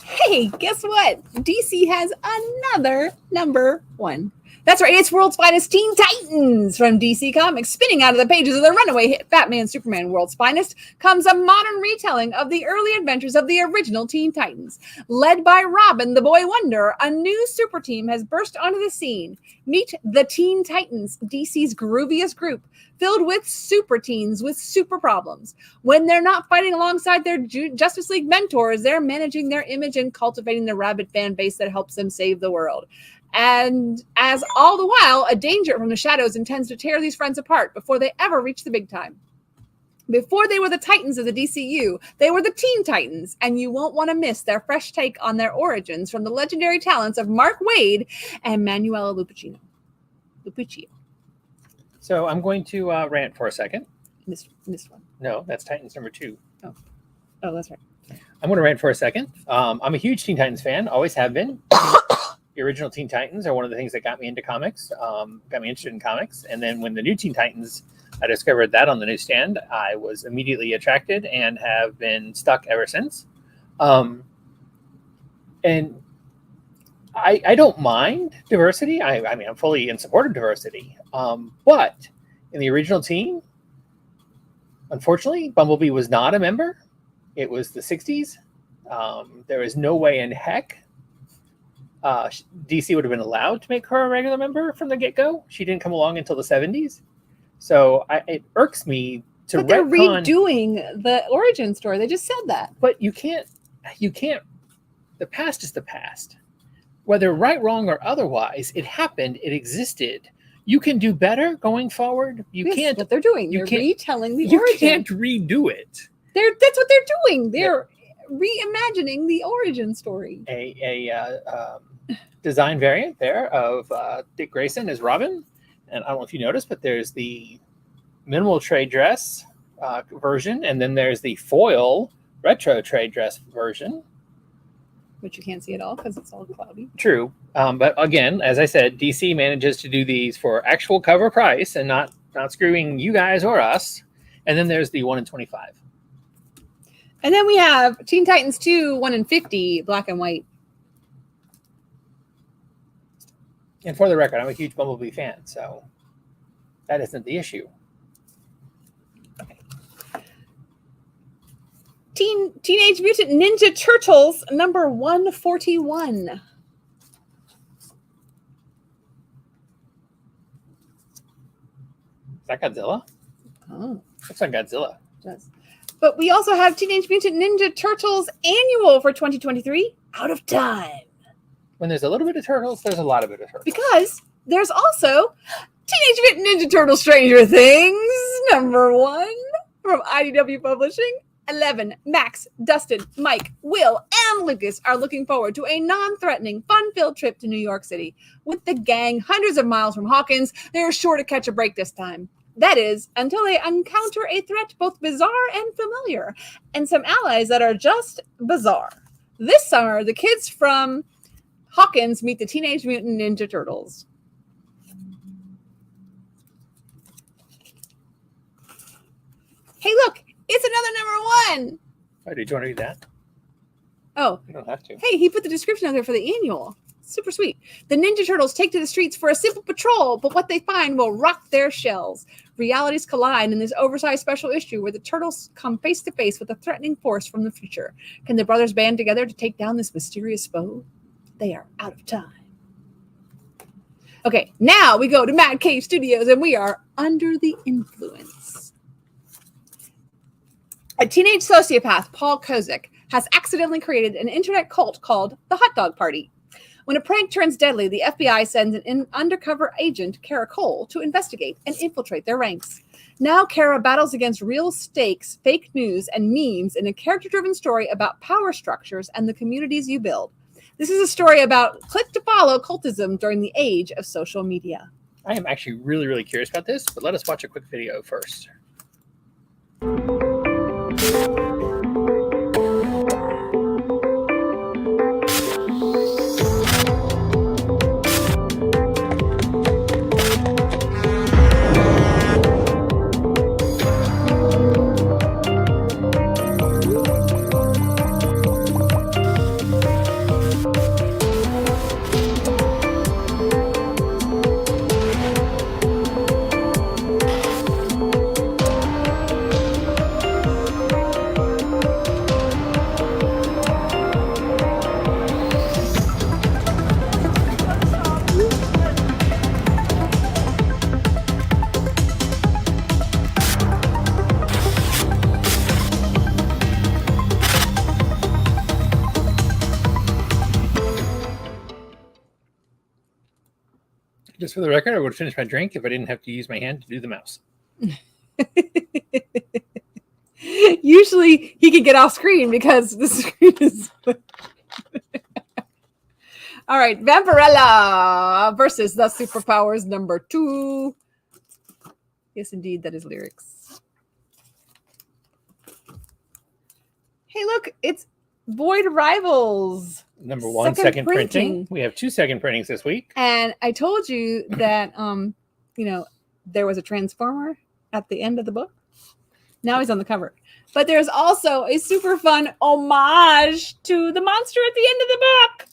Hey, guess what? DC has another number 1. That's right, it's World's Finest Teen Titans from DC Comics. Spinning out of the pages of the runaway hit Batman Superman World's Finest comes a modern retelling of the early adventures of the original Teen Titans. Led by Robin, the Boy Wonder, a new super team has burst onto the scene. Meet the Teen Titans, DC's grooviest group, filled with super teens with super problems. When they're not fighting alongside their Justice League mentors, they're managing their image and cultivating the rabid fan base that helps them save the world. And as all the while, a danger from the shadows intends to tear these friends apart before they ever reach the big time. Before they were the Titans of the DCU, they were the Teen Titans, and you won't want to miss their fresh take on their origins from the legendary talents of Mark Waid and Manuela Lupicchio. So I'm going to rant for a second. Missed one. No, that's Titans number 2. Oh, that's right. I'm going to rant for a second. I'm a huge Teen Titans fan, always have been. The original Teen Titans are one of the things that got me into comics, got me interested in comics. And then when the new Teen Titans, I discovered that on the newsstand, I was immediately attracted and have been stuck ever since. And I don't mind diversity. I mean, I'm fully in support of diversity. But in the original team, unfortunately, Bumblebee was not a member. It was the 60s. There was no way in heck DC would have been allowed to make her a regular member from the get-go. She didn't come along until the 70s. So it irks me to But they're redoing the origin story. They just said that. But you can't, the past is the past. Whether right, wrong, or otherwise, it happened, it existed. You can do better going forward. You can't. What they're doing. They're retelling the origin. You can't redo it. That's what they're doing. They're reimagining the origin story. A design variant there of Dick Grayson as Robin. And I don't know if you noticed, but there's the minimal trade dress version, and then there's the foil retro trade dress version. Which you can't see at all because it's all cloudy. True. But again, as I said, DC manages to do these for actual cover price and not screwing you guys or us. And then there's the 1 in 25. And then we have Teen Titans 2, 1 in 50, black and white. And for the record, I'm a huge Bumblebee fan, so that isn't the issue. Okay. Teenage Mutant Ninja Turtles, number 141. Is that Godzilla? Oh. Looks like Godzilla. It does. But we also have Teenage Mutant Ninja Turtles Annual for 2023, Out of Time. When there's a little bit of turtles, there's a lot of turtles. Because there's also Teenage Mutant Ninja Turtles Stranger Things, number 1 from IDW Publishing. 11, Max, Dustin, Mike, Will, and Lucas are looking forward to a non-threatening, fun-filled trip to New York City. With the gang hundreds of miles from Hawkins, they're sure to catch a break this time. That is, until they encounter a threat both bizarre and familiar, and some allies that are just bizarre. This summer, the kids from Hawkins meet the Teenage Mutant Ninja Turtles. Hey, look, it's another number 1. Oh, did you want to read that? Oh, You don't have to. hey, he put the description out there for the annual. Super sweet. The Ninja Turtles take to the streets for a simple patrol, but what they find will rock their shells. Realities collide in this oversized special issue where the Turtles come face to face with a threatening force from the future. Can the brothers band together to take down this mysterious foe? They are out of time. Okay, now we go to Mad Cave Studios and we are Under the Influence. A teenage sociopath, Paul Kozik, has accidentally created an internet cult called the Hot Dog Party. When a prank turns deadly, the FBI sends an undercover agent, Kara Cole, to investigate and infiltrate their ranks. Now Kara battles against real stakes, fake news, and memes in a character-driven story about power structures and the communities you build. This is a story about click-to-follow cultism during the age of social media. I am actually really, really curious about this, but let us watch a quick video first. Just for the record, I would finish my drink if I didn't have to use my hand to do the mouse. Usually he can get off screen because the screen is... All right, Vampirella versus the Superpowers number 2. Yes, indeed, that is lyrics. Hey, look, it's Void Rivals. Number 1, second printing. We have 2 second printings this week. And I told you that, there was a Transformer at the end of the book. Now he's on the cover. But there's also a super fun homage to the monster at the end of the book.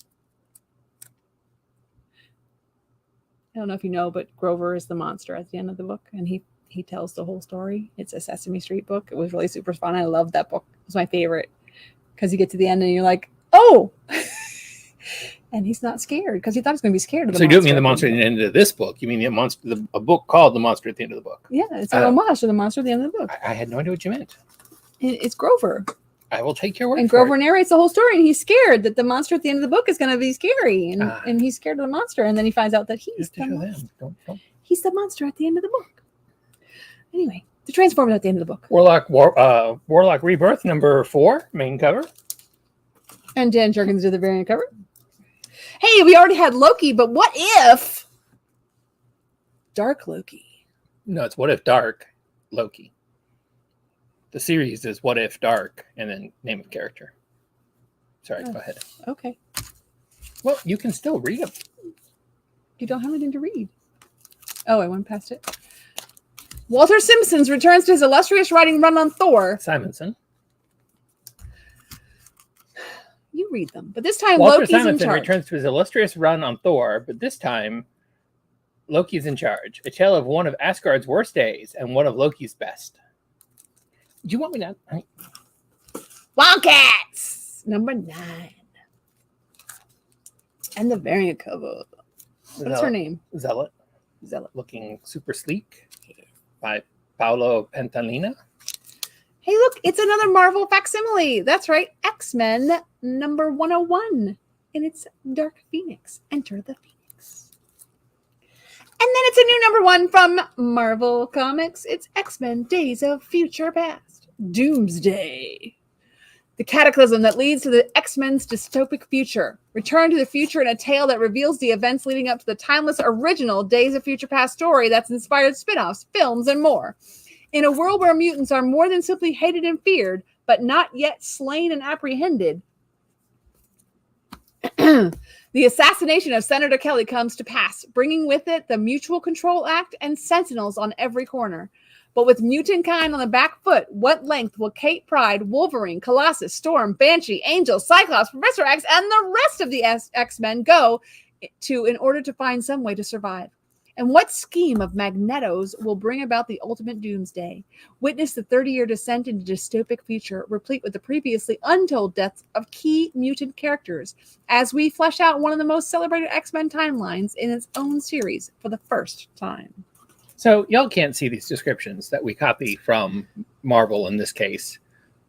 I don't know if you know, but Grover is the monster at the end of the book. And he tells the whole story. It's a Sesame Street book. It was really super fun. I loved that book. It was my favorite. Because you get to the end and you're like, oh! And he's not scared because he thought he was going to be scared of the monster. So you don't mean the monster at the end of this book. You mean the monster, a book called The Monster at the End of the Book. Yeah, it's a homage to the monster at the end of the book. I had no idea what you meant. It's Grover. I will take your word and for Grover it. narrates the whole story, and he's scared that the monster at the end of the book is going to be scary, and he's scared of the monster, and then he finds out that he's the monster. He's the monster at the end of the book. Anyway, the Transformers at the end of the book. Warlock Rebirth number 4, main cover. And Dan Jurgens did the variant cover. Hey, we already had Loki, but what if Dark Loki? No, it's What If Dark Loki. The series is What If Dark, and then name of character. Sorry, go ahead. Okay. Well, you can still read them. You don't have anything to read. Oh, I went past it. Walter Simpson returns to his illustrious writing run on Thor. Simonson. You read them. But this time, Walter Loki's Simonson in charge. returns to his illustrious run on Thor, but this time, Loki's in charge. A tale of one of Asgard's worst days and one of Loki's best. Do you want me to? Wildcats! Number 9. And the variant cover. What's her name? Zealot. Looking super sleek. By Paolo Pantalina. Hey, look, it's another Marvel facsimile. That's right, X-Men number 101. And it's Dark Phoenix. Enter the Phoenix. And then it's a new number 1 from Marvel Comics. It's X-Men Days of Future Past. Doomsday. The cataclysm that leads to the X-Men's dystopic future. Return to the future in a tale that reveals the events leading up to the timeless original Days of Future Past story that's inspired spin-offs, films, and more. In a world where mutants are more than simply hated and feared, but not yet slain and apprehended, the assassination of Senator Kelly comes to pass, bringing with it the Mutual Control Act and Sentinels on every corner. But with mutant kind on the back foot, what length will Kate Pryde, Wolverine, Colossus, Storm, Banshee, Angel, Cyclops, Professor X, and the rest of the X-Men go to in order to find some way to survive? And what scheme of Magneto's will bring about the ultimate doomsday? Witness the 30-year descent into dystopic future, replete with the previously untold deaths of key mutant characters, as we flesh out one of the most celebrated X-Men timelines in its own series for the first time. So y'all can't see these descriptions that we copy from Marvel in this case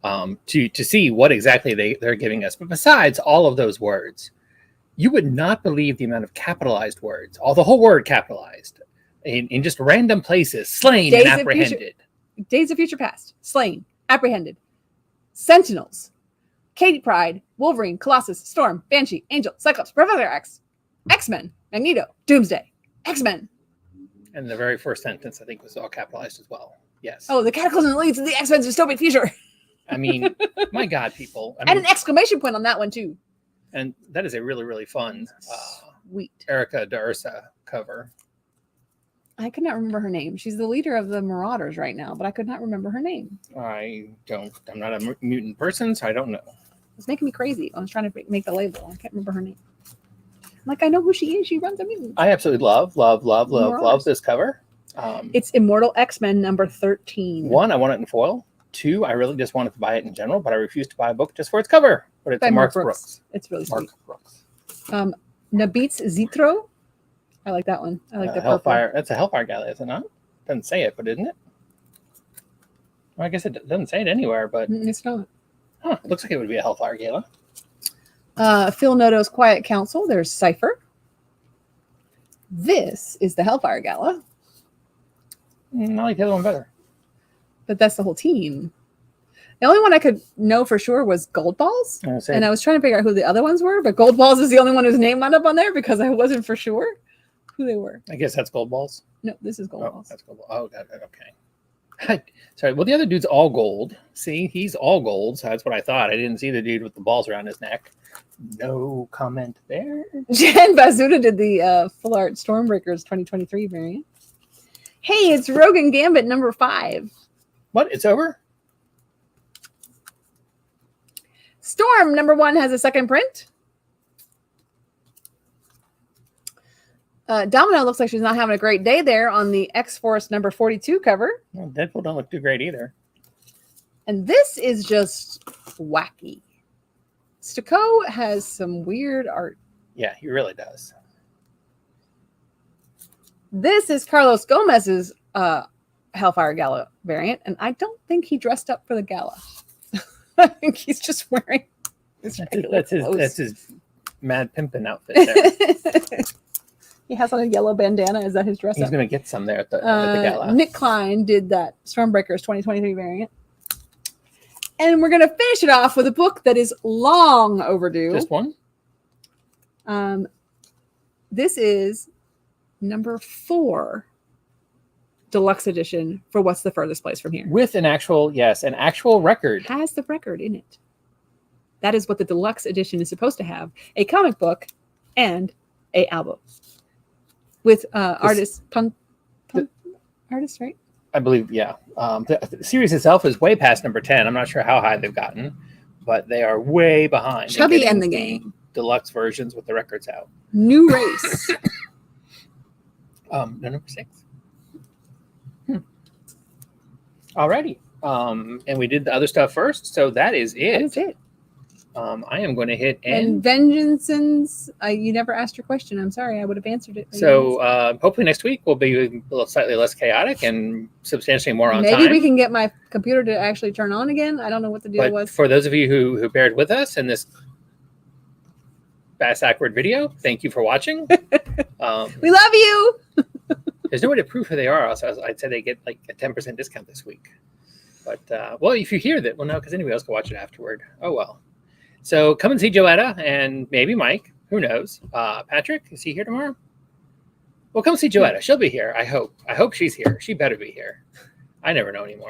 to see what exactly they're giving us. But besides all of those words, you would not believe the amount of capitalized words, the whole word capitalized, in just random places, slain and apprehended. Days of Future Past, slain, apprehended. Sentinels, Katie Pryde, Wolverine, Colossus, Storm, Banshee, Angel, Cyclops, Professor X, X-Men, Magneto, Doomsday, X-Men. And the very first sentence, I think, was all capitalized as well. Yes. Oh, the cataclysm leads to the X-Men's dystopic future. I mean, my God, people. And an exclamation point on that one, too. And that is a really, really fun Sweet. Erica D'Ursa cover. I could not remember her name. She's the leader of the Marauders right now, but I could not remember her name. I'm not a mutant person, so I don't know. It's making me crazy. I was trying to make the label. I can't remember her name. Like, I know who she is. She runs a mutant. I absolutely love this cover. It's Immortal X-Men number 13. 1, I want it in foil. 2, I really just wanted to buy it in general, but I refused to buy a book just for its cover. But it's by Mark Brooks. It's really sweet. Mark Brooks. Nabitz Zitro. I like that one. I like the Hellfire. That's a Hellfire Gala, is it not? Doesn't say it, but isn't it? Well, I guess it doesn't say it anywhere, but it's not. Huh, looks like it would be a Hellfire Gala. Phil Noto's Quiet Council. There's Cypher. This is the Hellfire Gala, I like the other one better. but that's the whole team. The only one I could know for sure was Gold Balls, and I was trying to figure out who the other ones were, but Gold Balls is the only one whose name wound up on there because I wasn't for sure who they were. I guess that's Gold Balls. No, this is Gold Balls. That's Gold Balls. Oh, okay. Sorry. Well, the other dude's all gold. See, he's all gold. So that's what I thought. I didn't see the dude with the balls around his neck. No comment there. Jan Bazuda did the Full Art Stormbreakers 2023 variant. Hey, it's Rogan Gambit number 5. What? It's over? Storm number 1 has a second print. Domino looks like she's not having a great day there on the X-Force number 42 cover. Well, Deadpool don't look too great either. And this is just wacky. Stucco has some weird art. Yeah, he really does. This is Carlos Gomez's Hellfire Gala variant, and I don't think he dressed up for the gala. I think he's just wearing that's his Mad Pimpin' outfit there. He has on a yellow bandana. Is that his dress? He's going to get some there at the gala. Nick Klein did that Stormbreakers 2023 variant. And we're going to finish it off with a book that is long overdue. Just one? This is number 4 deluxe edition for What's the Furthest Place from Here. With an actual record. Has the record in it. That is what the deluxe edition is supposed to have. A comic book and a album. With artists, artists, right? I believe, yeah. The series itself is way past number 10. I'm not sure how high they've gotten, but they are way behind. Chubby and the Gang. Deluxe versions with the records out. New Race. Number 6. Alrighty. And we did the other stuff first, so that is it. That is it. I am going to hit and Vengeance's. You never asked your question. I'm sorry. I would have answered it. So hopefully next week will be a little slightly less chaotic and substantially more on time. Maybe we can get my computer to actually turn on again. I don't know what the deal was. For those of you who bared with us in this bass-awkward video, thank you for watching. We love you. There's no way to prove who they are. Also, I'd say they get like a 10% discount this week. But, well, if you hear that, well, no, because anybody else can watch it afterward. Oh, well. So come and see Joetta and maybe Mike. Who knows? Patrick, is he here tomorrow? Well, come see Joetta. She'll be here, I hope. I hope she's here. She better be here. I never know anymore.